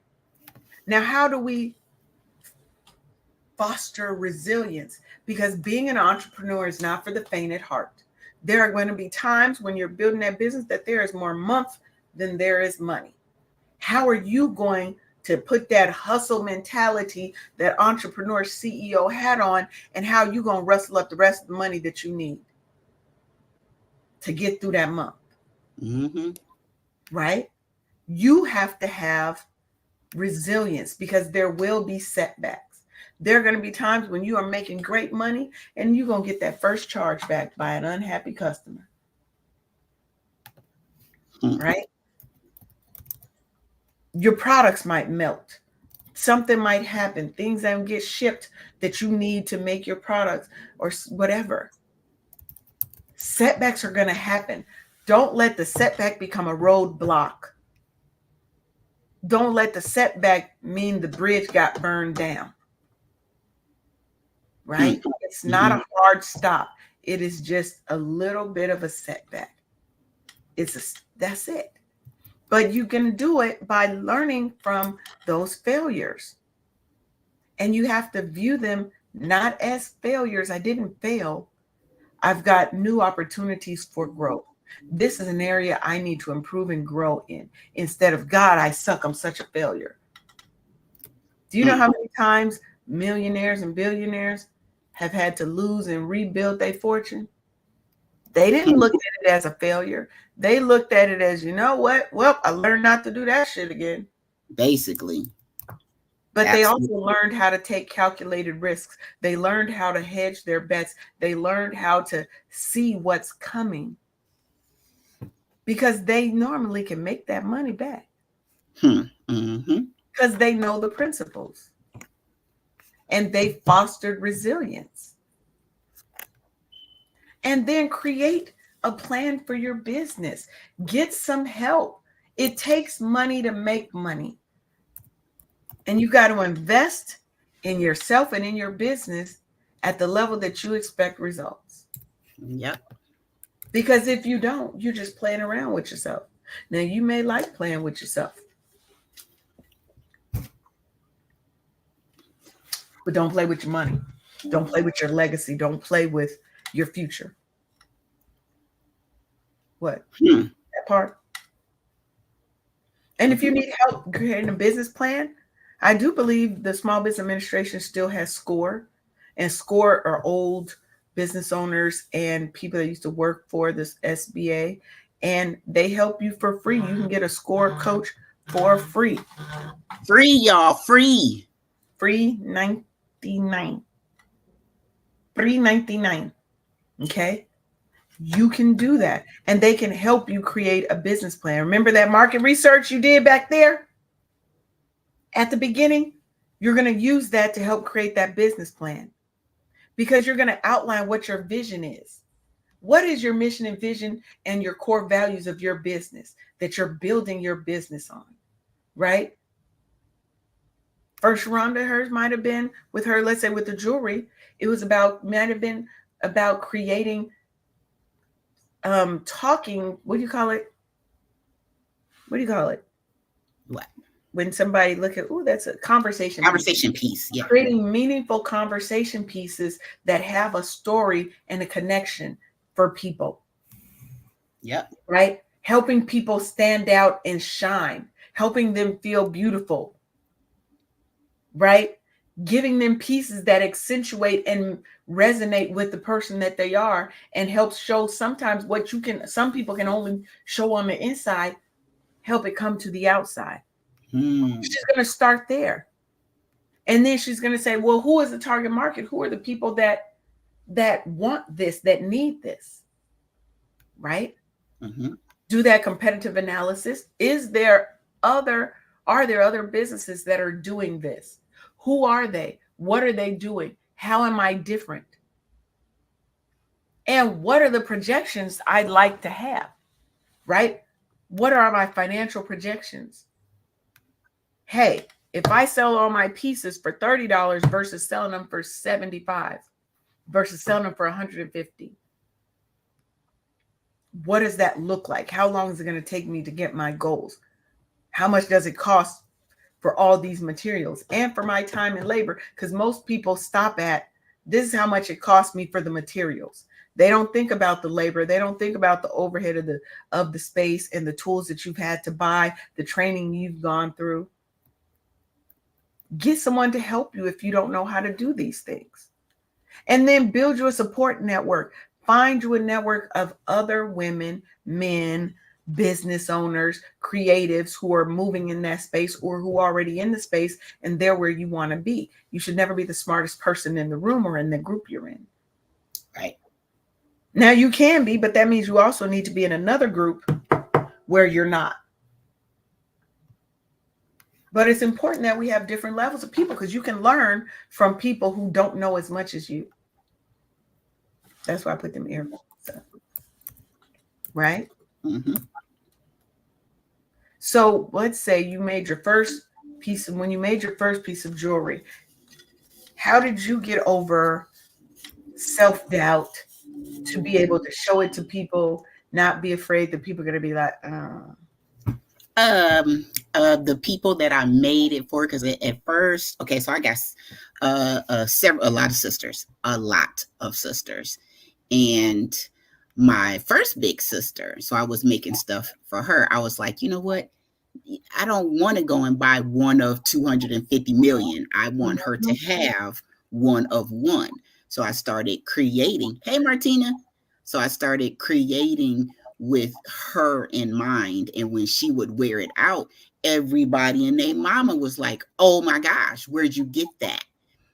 Now, how do we foster resilience? Because being an entrepreneur is not for the faint at heart. There are going to be times when you're building that business that there is more month than there is money. How are you going to put that hustle mentality that entrepreneur CEO had on, and how you going to rustle up the rest of the money that you need to get through that month? Mm-hmm. Right? You have to have resilience because there will be setbacks. There are going to be times when you are making great money and you're going to get that first charge back by an unhappy customer. Mm-hmm. Right? Your products might melt. Something might happen. Things don't get shipped that you need to make your products or whatever. Setbacks are going to happen. Don't let the setback become a roadblock. Don't let the setback mean the bridge got burned down. Right? Mm-hmm. It's not a hard stop. It is just a little bit of a setback. That's it. But you can do it by learning from those failures. And you have to view them not as failures. I didn't fail. I've got new opportunities for growth. This is an area I need to improve and grow in, instead of, God, I suck, I'm such a failure. Do you know how many times millionaires and billionaires have had to lose and rebuild their fortune? They didn't look at it as a failure. They looked at it as, you know what? Well, I learned not to do that shit again. Basically. But they also learned how to take calculated risks. They learned how to hedge their bets. They learned how to see what's coming, because they normally can make that money back. Mm-hmm. Because they know the principles and they fostered resilience. And then create a plan for your business. Get some help. It takes money to make money. And you got to invest in yourself and in your business at the level that you expect results. Yep. Because if you don't, you're just playing around with yourself. Now, you may like playing with yourself, but don't play with your money. Don't play with your legacy. Don't play with your future. What? That part. And if you need help creating a business plan, I do believe the Small Business Administration still has SCORE, and SCORE are old business owners and people that used to work for this SBA, and they help you for free. You can get a SCORE coach for free. Free, y'all. Free. Free 99. Free 99. Okay? You can do that. And they can help you create a business plan. Remember that market research you did back there at the beginning? You're going to use that to help create that business plan, because you're going to outline what your vision is. What is your mission and vision and your core values of your business that you're building your business on, right? First, Rhonda, hers might have been with her, let's say with the jewelry, it was might have been about creating, talking, what do you call it? What do you call it? What? When somebody look at, that's a conversation piece. Yeah. Creating meaningful conversation pieces that have a story and a connection for people. Yep. Right? Helping people stand out and shine, helping them feel beautiful. Right? giving them pieces that accentuate and resonate with the person that they are, and helps show sometimes what you can, some people can only show on the inside, help it come to the outside. Hmm. She's going to start there. And then she's going to say, well, who is the target market? Who are the people that want this, that need this? Right? Mm-hmm. Do that competitive analysis. Is there other are there other businesses that are doing this? Who are they? What are they doing? How am I different? And what are the projections I'd like to have? Right? What are my financial projections? Hey, if I sell all my pieces for $30 versus selling them for 75 versus selling them for 150, what does that look like? How long is it going to take me to get my goals? How much does it cost for all these materials and for my time and labor? Because most people stop at, this is how much it cost me for the materials. They don't think about the labor. They don't think about the overhead of the space and the tools that you've had to buy, the training you've gone through. Get someone to help you if you don't know how to do these things. And then build you a support network. Find you a network of other women, men, business owners, creatives who are moving in that space or who are already in the space and they're where you want to be. You should never be the smartest person in the room or in the group you're in. Right. Now you can be, but that means you also need to be in another group where you're not. But it's important that we have different levels of people because you can learn from people who don't know as much as you. That's why I put them here. Right? Mm-hmm. So let's say you made your first piece, when you made your first piece of jewelry, how did you get over self-doubt to be able to show it to people, not be afraid that people are going to be like, The people that I made it for, because at first, okay, so I guess a lot of sisters, and my first big sister. So I was making stuff for her. I was like, you know what? I don't want to go and buy one of 250 million. I want her to have one of one. So I started creating. Hey, Martina. So I started creating with her in mind. And when she would wear it out, everybody and their mama was like, oh my gosh, where'd you get that?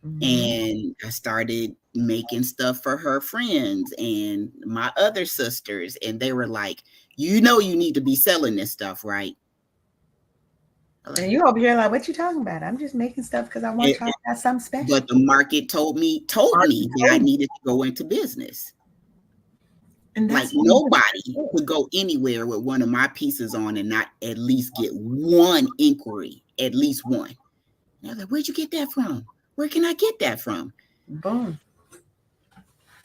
And I started making stuff for her friends and my other sisters. And they were like, you know, you need to be selling this stuff, right? and you over here like, what you talking about? I'm just making stuff because I want y'all to have something special. But the market told me that I needed to go into business. And Like that's nobody could go anywhere with one of my pieces on and not at least get one inquiry, at least one. And I was like, where'd you get that from? Where can I get that from? boom.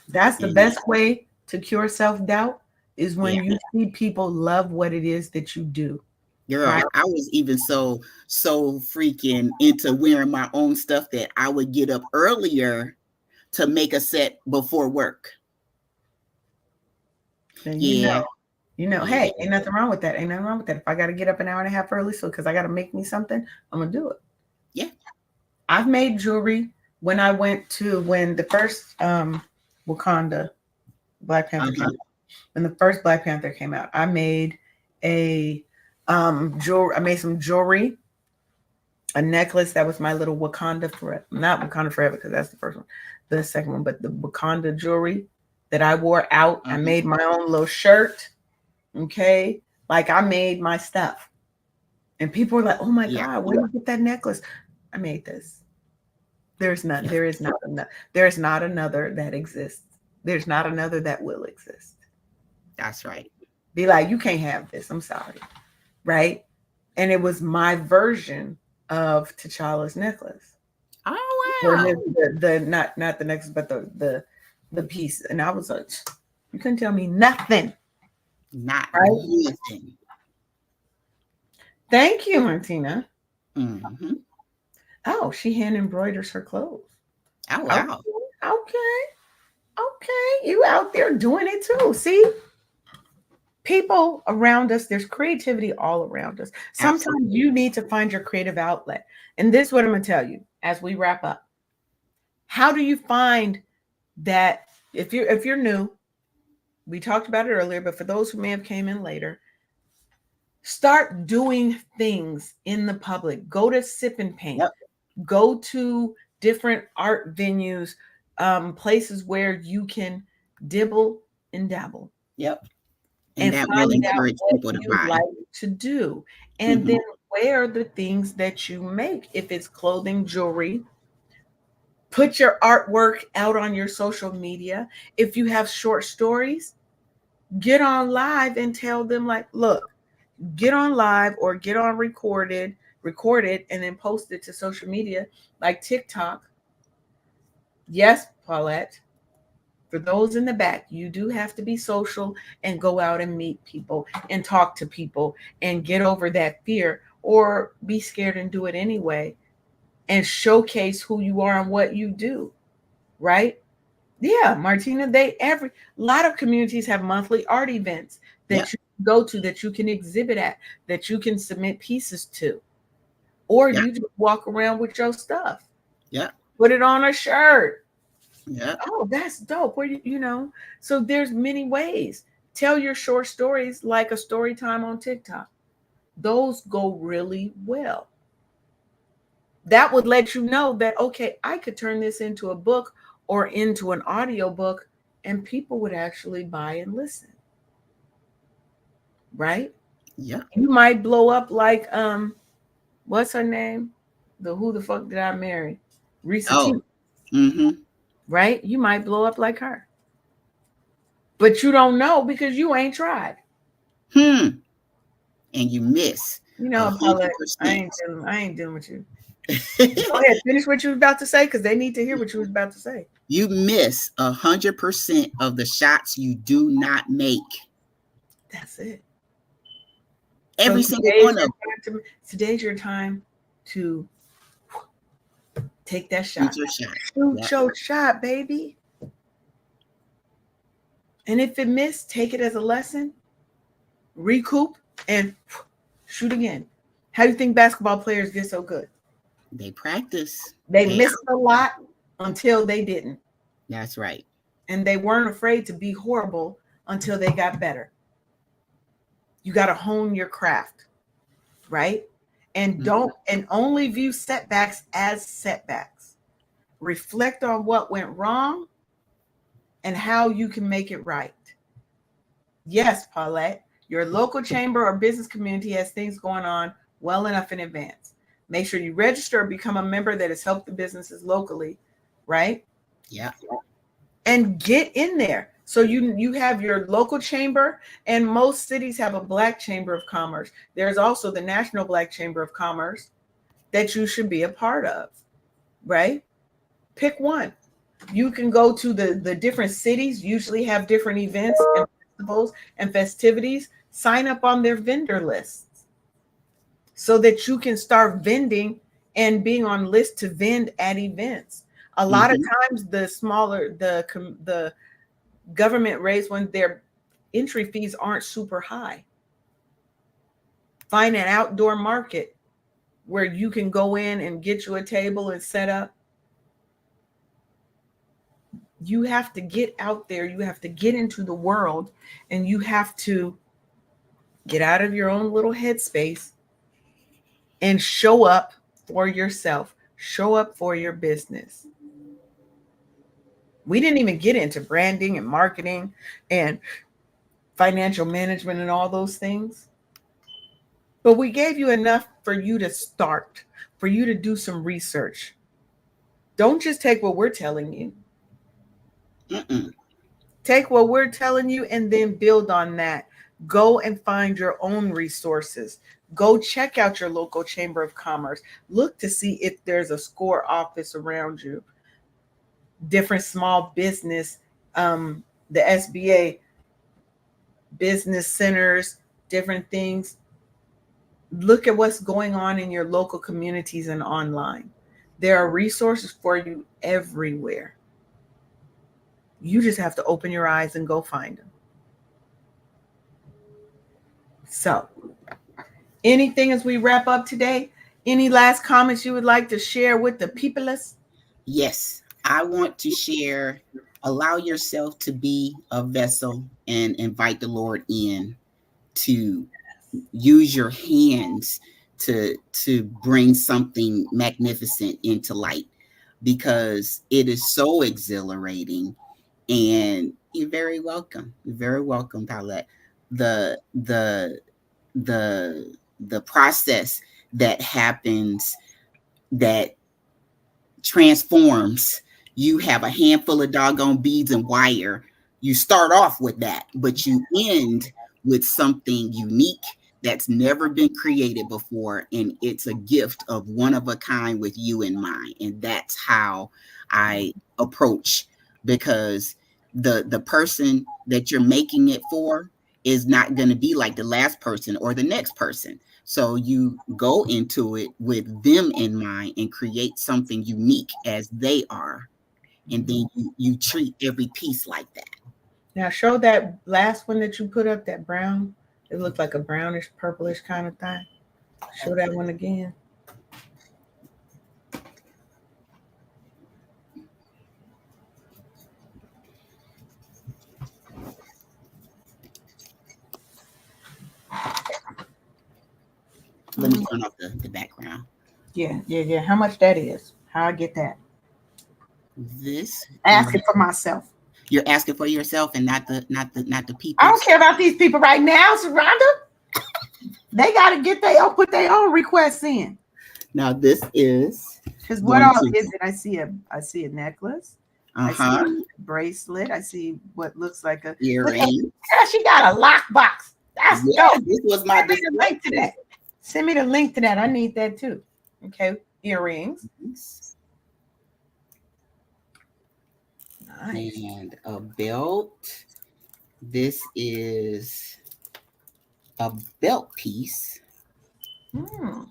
That's the And best way to cure self-doubt is when yeah, you see people love what it is that you do. girl, Right? I was even so freaking into wearing my own stuff that I would get up earlier to make a set before work. And Yeah, hey, yeah, ain't nothing wrong with that. Ain't nothing wrong with that. If I got to get up an hour and a half early, so because I got to make me something, I'm gonna do it. yeah. I've made jewelry when the first Wakanda Black Panther came out. When the first Black Panther came out, I made a jewelry. I made some jewelry, a necklace that was my little Wakanda forever, not Wakanda forever because that's the first one, the second one, but the Wakanda jewelry that I wore out. I made my own little shirt. Okay, like I made my stuff, and people were like, "Oh my God, where did you get that necklace?" I made this. There's none. There is not another. There is not another that exists. There's not another that will exist. That's right. Be like, you can't have this. I'm sorry, right? And it was my version of T'Challa's necklace. Oh Or wow. the not the necklace, but the piece. And I was like, you couldn't tell me nothing, Not right? nothing. Thank you, Martina. Mm-hmm. Oh, she hand embroiders her clothes. Oh Okay, wow. okay. You out there doing it too. See, people around us, there's creativity all around us. Sometimes Absolutely. you need to find your creative outlet. And this is what I'm going to tell you as we wrap up. How do you find that if you're new, we talked about it earlier, but for those who may have came in later, start doing things in the public. Go to sip and paint. Yep. Go to different art venues, places where you can dibble and dabble Yep. And and that will find out encourage what people to you buy. like to do. And then Hmm. wear the things that you make. If it's clothing, jewelry, put your artwork out on your social media. If you have short stories, get on live and tell them, like, look, get on live or get on record it, and then post it to social media like TikTok. Yes, Paulette, for those in the back, you do have to be social and go out and meet people and talk to people and get over that fear, or be scared and do it anyway, and showcase who you are and what you do, right? Yeah, Martina, they every lot of communities have monthly art events Yep. that you go to, that you can exhibit at, that you can submit pieces to, or Yep. you just walk around with your stuff, Yep. put it on a shirt. Yep. Oh, that's dope. Where you know? So there's many ways. Tell your short stories like a story time on TikTok. Those go really well. That would let you know that, okay, I could turn this into a book or into an audio book, and people would actually buy and listen, right? Yep. You might blow up like what's her name? The Who the Fuck Did I Marry? Risa Oh. T, Mm-hmm. right? You might blow up like her. But you don't know because you ain't tried. Hmm. And you miss You a know, hundred Paulette, percent. I ain't dealing with you. Go ahead, finish what you was about to say, because they need to hear what you was about to say. You miss 100% of the shots you do not make. That's it. So Every single one of them. today's your time to take that shot. Shoot your shot. Shoot Yep. your shot, baby. And if it missed, take it as a lesson, recoup, and shoot again. How do you think basketball players get so good? They practice. They They missed a lot until they didn't. That's right. And they weren't afraid to be horrible until they got better. You got to hone your craft, right? And Mm-hmm. only view setbacks as setbacks. Reflect on what went wrong and how you can make it right. Yes, Paulette, your local chamber or business community has things going on well enough in advance. Make sure you register or become a member that has helped the businesses locally, right? Yeah. And get in there. So you have your local chamber, and most cities have a Black Chamber of Commerce. There's also the National Black Chamber of Commerce that you should be a part of, right? Pick one. You can go to the different cities, usually have different events and festivals and festivities. Sign up on their vendor lists so that you can start vending and being on list to vend at events. A lot of Mm-hmm. times the smaller the government rates when their entry fees aren't super high. Find an outdoor market where you can go in and get you a table and set up. You have to get out there, you have to get into the world, and you have to get out of your own little headspace and show up for yourself, show up for your business. We didn't even get into branding and marketing and financial management and all those things, but we gave you enough for you to start, for you to do some research. Don't just take what we're telling you. Mm-mm. Take what we're telling you and then build on that. Go and find your own resources. Go check out your local chamber of commerce. Look to see if there's a SCORE office around you, different small business, the SBA business centers, different things. Look at what's going on in your local communities and online. There are resources for you everywhere. You just have to open your eyes and go find them. So, anything as we wrap up today? Any last comments you would like to share with the peoples? Yes. I want to share, allow yourself to be a vessel and invite the Lord in to use your hands to bring something magnificent into light, because it is so exhilarating. And you're very welcome. You're very welcome, Paulette. The the the process that happens, that transforms. You have a handful of doggone beads and wire. You start off with that, but you end with something unique that's never been created before. And it's a gift of one of a kind with you in mind. And that's how I approach, because the person that you're making it for is not going to be like the last person or the next person. So you go into it with them in mind and create something unique as they are. And then you treat every piece like that. Now show that last one that you put up, that brown. It looked like a brownish, purplish kind of thing. Show that one again. Let me turn off the background. Yeah. How much that is? How I get that? This is, Asking for myself. you're asking for yourself and not the I people. don't care about these people right now, Rhonda. They gotta get put their own requests in. Now this is Because what going all to is it? I see a necklace. I see uh-huh a bracelet. I see what looks like a look at earring. her, she got a lockbox. That's Yeah, dope. this was my Send me the link to display. that. Send me the link to that. I need that too. Okay. Earrings. Piece. Nice. And a belt. This is a belt piece. Hmm.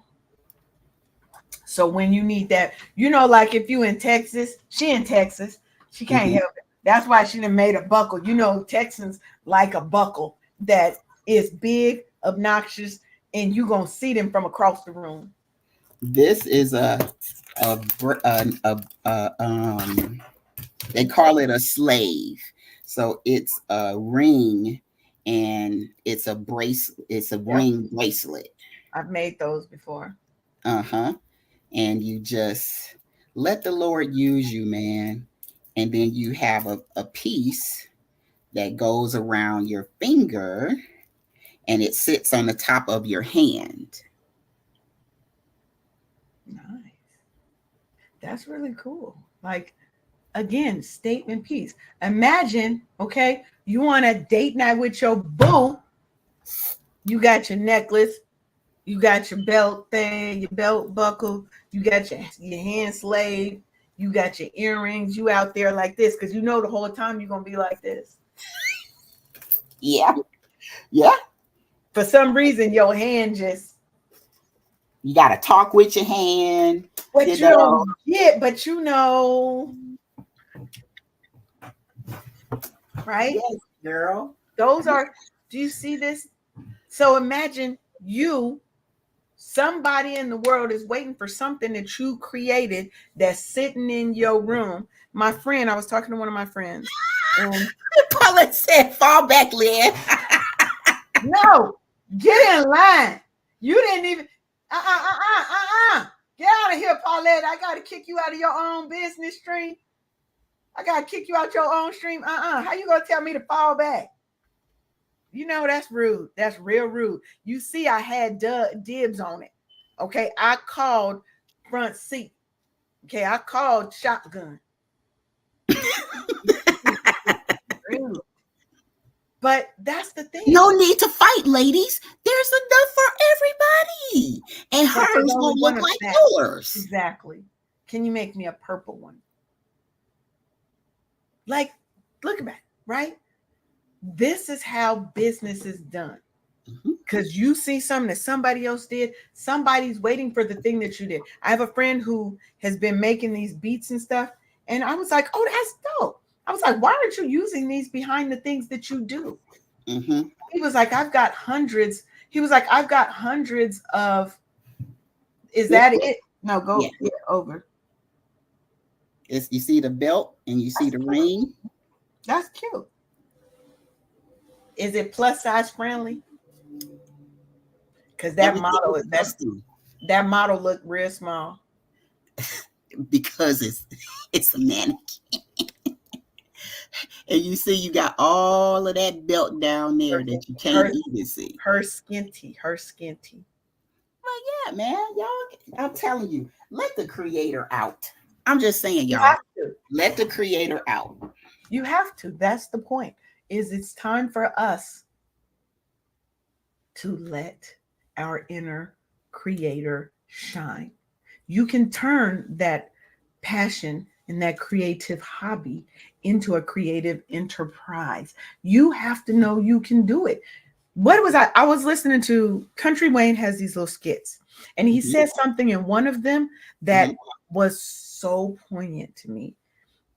So when you need that, like if you in Texas, she in Texas, she can't help it. That's why she done made a buckle. Texans like a buckle that is big, obnoxious, and you gonna see them from across the room. This is a, they call it a slave. So it's a ring, and it's a brace. It's a Yep, ring bracelet. I've made those before. Uh-huh. And you just let the Lord use you, man. And then you have a piece that goes around your finger, and it sits on the top of your hand. Nice. That's really cool. Like, again, statement piece. Imagine, okay, you on a date night with your boo. You got your necklace, you got your belt thing, your belt buckle, you got your hand slave, you got your earrings, you out there like this, because the whole time you're gonna be like this. Yeah. Yeah. For some reason, your hand just You got to talk with your hand, what you you know. don't get, but right? Yes, girl. Those are, do you see this? So imagine somebody in the world is waiting for something that you created that's sitting in your room. My friend, I was talking to one of my friends, and Paula said, fall back, Lynn. no, get in line. You didn't even, get out of here, Paulette. I got to kick you out of your own business stream. I got to kick you out your own stream. How you going to tell me to fall back? That's rude. That's real rude. You see, I had dibs on it. Okay, I called front seat. Okay, I called shotgun. But that's the thing. No need to fight, ladies. There's enough for everybody. And But there's hers will only look one of like that. yours. Exactly. Can you make me a purple one? Like, look at that, right? This is how business is done. Because you see something that somebody else did, somebody's waiting for the thing that you did. I have a friend who has been making these beats and stuff, and I was like, oh, that's dope. I was like, why aren't you using these behind the things that you do? He was like, I've got hundreds. He was like, I've got hundreds of, is that it? No, go over. It's, you see the belt and you see That's the cute. ring. That's cute. Is it plus size friendly? Because that Everything model is custom that model looked real small. because it's a mannequin. And you see, you got all of that belt down there Her that you can't her, even see. her skinty, her skinty. Well, yeah, man, y'all. I'm telling you, let the creator out. I'm just saying, You y'all, have to. let the creator out. You have to. That's the point. Is it's time for us to let our inner creator shine. You can turn that passion and that creative hobby into a creative enterprise. You have to know you can do it. What was I was listening to Country Wayne has these little skits, and he Mm-hmm, said something in one of them that mm-hmm, was so poignant to me.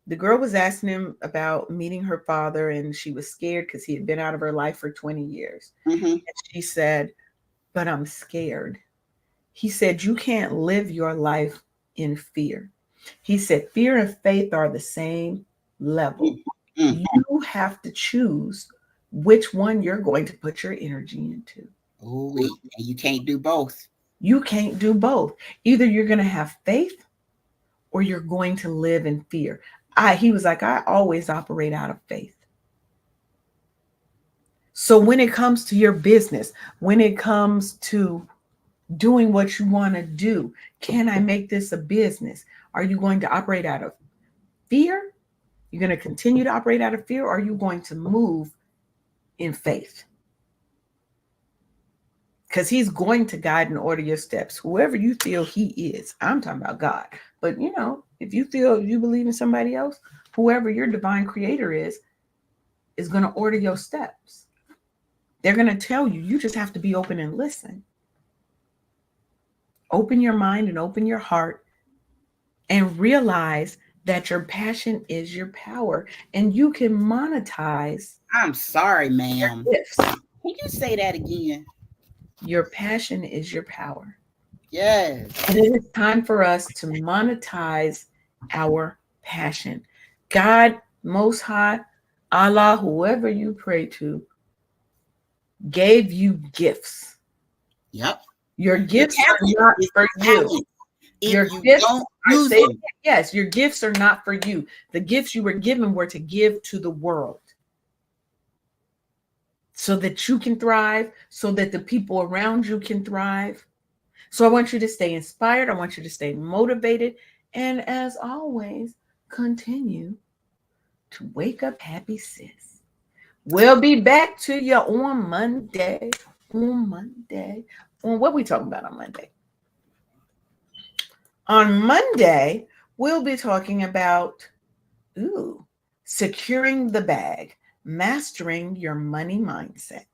The girl was asking him about meeting her father, and she was scared because he had been out of her life for 20 years. mm-hmm. And she said, "But I'm scared." He said, "You can't live your life in fear." He said, "Fear and faith are the same level. Mm-hmm. You have to choose which one you're going to put your energy into." Oh, wait, and you can't do both. You can't do both. Either you're going to have faith or you're going to live in fear. He was like, I always operate out of faith. So when it comes to your business, when it comes to doing what you want to do, can I make this a business? Are you going to operate out of fear? You're going to continue to operate out of fear, or are you going to move in faith? Because he's going to guide and order your steps. Whoever you feel he is, I'm talking about God. But if you feel you believe in somebody else, whoever your divine creator is going to order your steps. They're going to tell you. You just have to be open and listen. Open your mind and open your heart and realize that your passion is your power and you can monetize I'm sorry, your ma'am. gifts. Can you say that again? Your passion is your power. Yes. And it is time for us to monetize our passion. God, Most High, Allah, whoever you pray to, gave you gifts. Yep. Your The gifts are talent not is for the you. talent. If Your you gifts, don't I use say it them, again, yes, your gifts are not for you. The gifts you were given were to give to the world so that you can thrive, so that the people around you can thrive. So I want you to stay inspired. I want you to stay motivated. And as always, continue to wake up happy, sis. We'll be back to you on Monday. On Monday. On what we talking about on Monday? On Monday, we'll be talking about ooh, securing the bag, mastering your money mindset.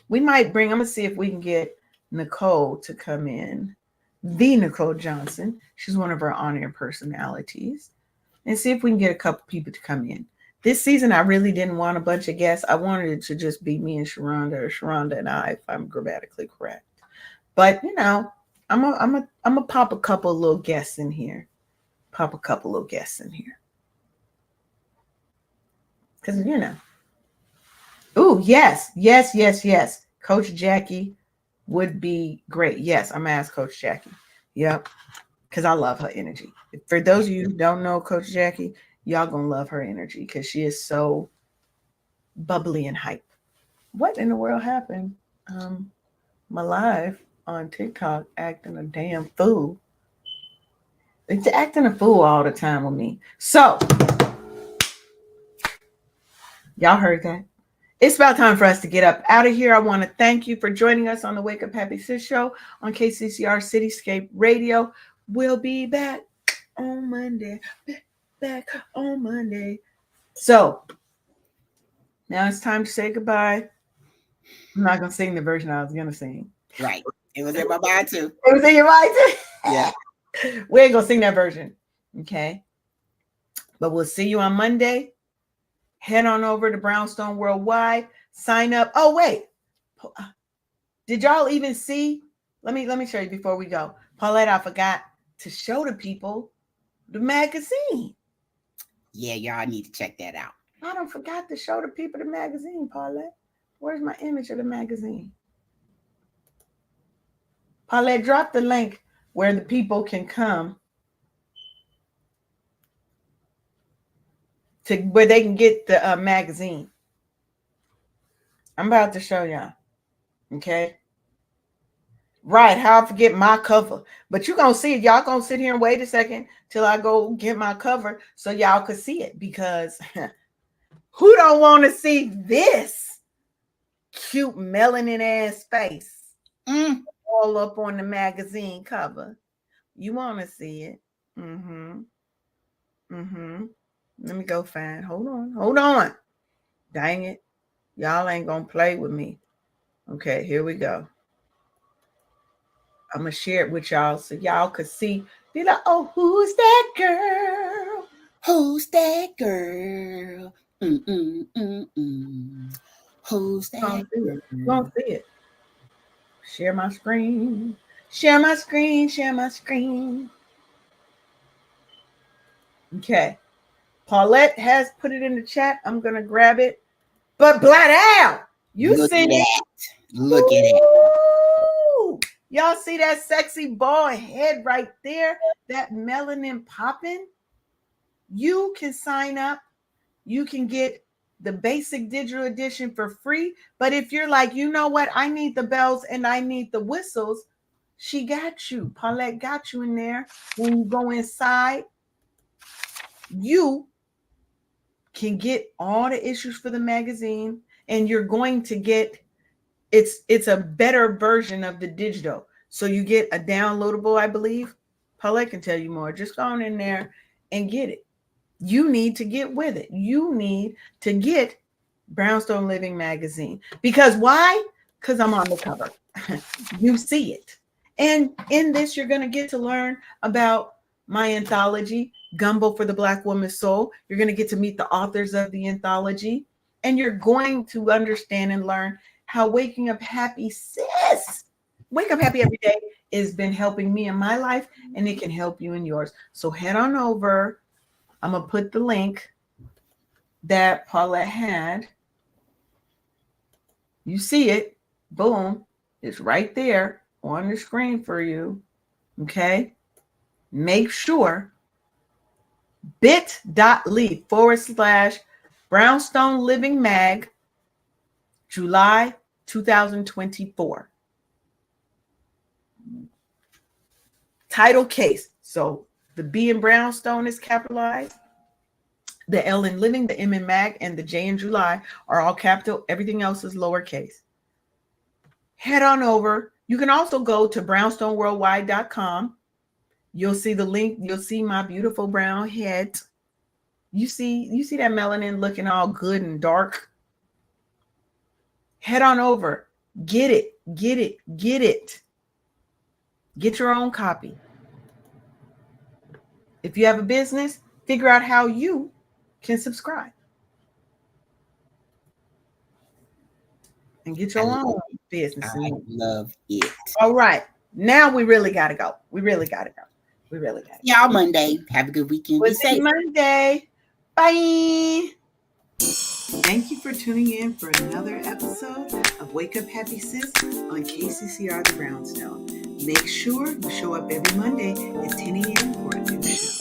We might bring, I'm gonna see if we can get Nicole to come in. The Nicole Johnson. She's one of our on-air personalities. And see if we can get a couple people to come in. This season, I really didn't want a bunch of guests. I wanted it to just be me and Sharonda, or Sharonda and I, if I'm grammatically correct. But I'm a pop a couple little guests in here. Pop a couple little guests in here, because Oh yes, yes, yes, yes. Coach Jackie would be great. Yes, I'm gonna ask Coach Jackie. Yep, because I love her energy. For those of you who don't know Coach Jackie, y'all gonna love her energy because she is so bubbly and hype. What in the world happened? Um, my live on TikTok acting a damn fool. It's acting a fool all the time with me. So, y'all heard that. It's about time for us to get up out of here. I want to thank you for joining us on the Wake Up Happy Sis show on KCCR Cityscape Radio. We'll be back on Monday. Back on Monday. So, now it's time to say goodbye. I'm not going to sing the version I was going to sing. right. It was in my mind too. It was in your mind Yeah. too. We ain't going to sing that version. Okay. But we'll see you on Monday. Head on over to Brownstone Worldwide. Sign up. Oh, wait. Did y'all even see? Let me show you before we go. Paulette, I forgot to show the people the magazine. Yeah, y'all need to check that out. I don't forgot to show the people the magazine, Paulette. Where's my image of the magazine? Paulette, drop the link where the people can come to where they can get the magazine. I'm about to show y'all. Okay. Right. How I forget my cover. But you gonna see it. Y'all gonna sit here and wait a second till I go get my cover so y'all could see it, because who don't want to see this cute melanin ass face all up on the magazine cover? You want to see it? Mm-hmm. Mm-hmm. Let me go find. Hold on. Hold on. Dang it. Y'all ain't gonna play with me. Okay, here we go. I'm gonna share it with y'all so y'all could see. Be like, oh, who's that girl? Who's that girl? Mm-mm-mm-mm. Who's that You girl? gonna see it. Share my screen. Share my screen. Share my screen. Okay. Paulette has put it in the chat. I'm gonna grab it. But Black Al, you Look see at it? that. Look at it. Ooh. Y'all see that sexy bald head right there? That melanin popping? You can sign up. You can get the basic digital edition for free. But if you're like, you know what? I need the bells and I need the whistles. She got you. Paulette got you in there. When you go inside, you can get all the issues for the magazine, and you're going to get it's a better version of the digital. So you get a downloadable, I believe. Paulette can tell you more. Just go on in there and get it. You need to get with it. You need to get Brownstone Living magazine. Because why? Because I'm on the cover. You see it. And in this, you're going to get to learn about my anthology, Gumbo for the Black Woman's Soul. You're going to get to meet the authors of the anthology. And you're going to understand and learn how Waking Up Happy Sis, Wake Up Happy every day, has been helping me in my life, and it can help you in yours. So head on over. I'm going to put the link that Paulette had. You see it. Boom. It's right there on the screen for you. Okay. Make sure bit.ly/Brownstone Living Mag, July 2024. Title case. So the B in Brownstone is capitalized. The L in Living, the M in Mag, and the J in July are all capital. Everything else is lowercase. Head on over. You can also go to brownstoneworldwide.com. You'll see the link. You'll see my beautiful brown head. You see that melanin looking all good and dark. Head on over. Get it. Get it. Get it. Get your own copy. If you have a business, figure out how you can subscribe and get your own business. I love it. All right. Now we really got to go. We really got to go. We really got to go. Y'all Monday. Have a good weekend. Be We'll see you safe. Monday. Bye. Thank you for tuning in for another episode of Wake Up Happy Sis on KCCR The Brownstone. Make sure you show up every Monday at 10 a.m. for a new show.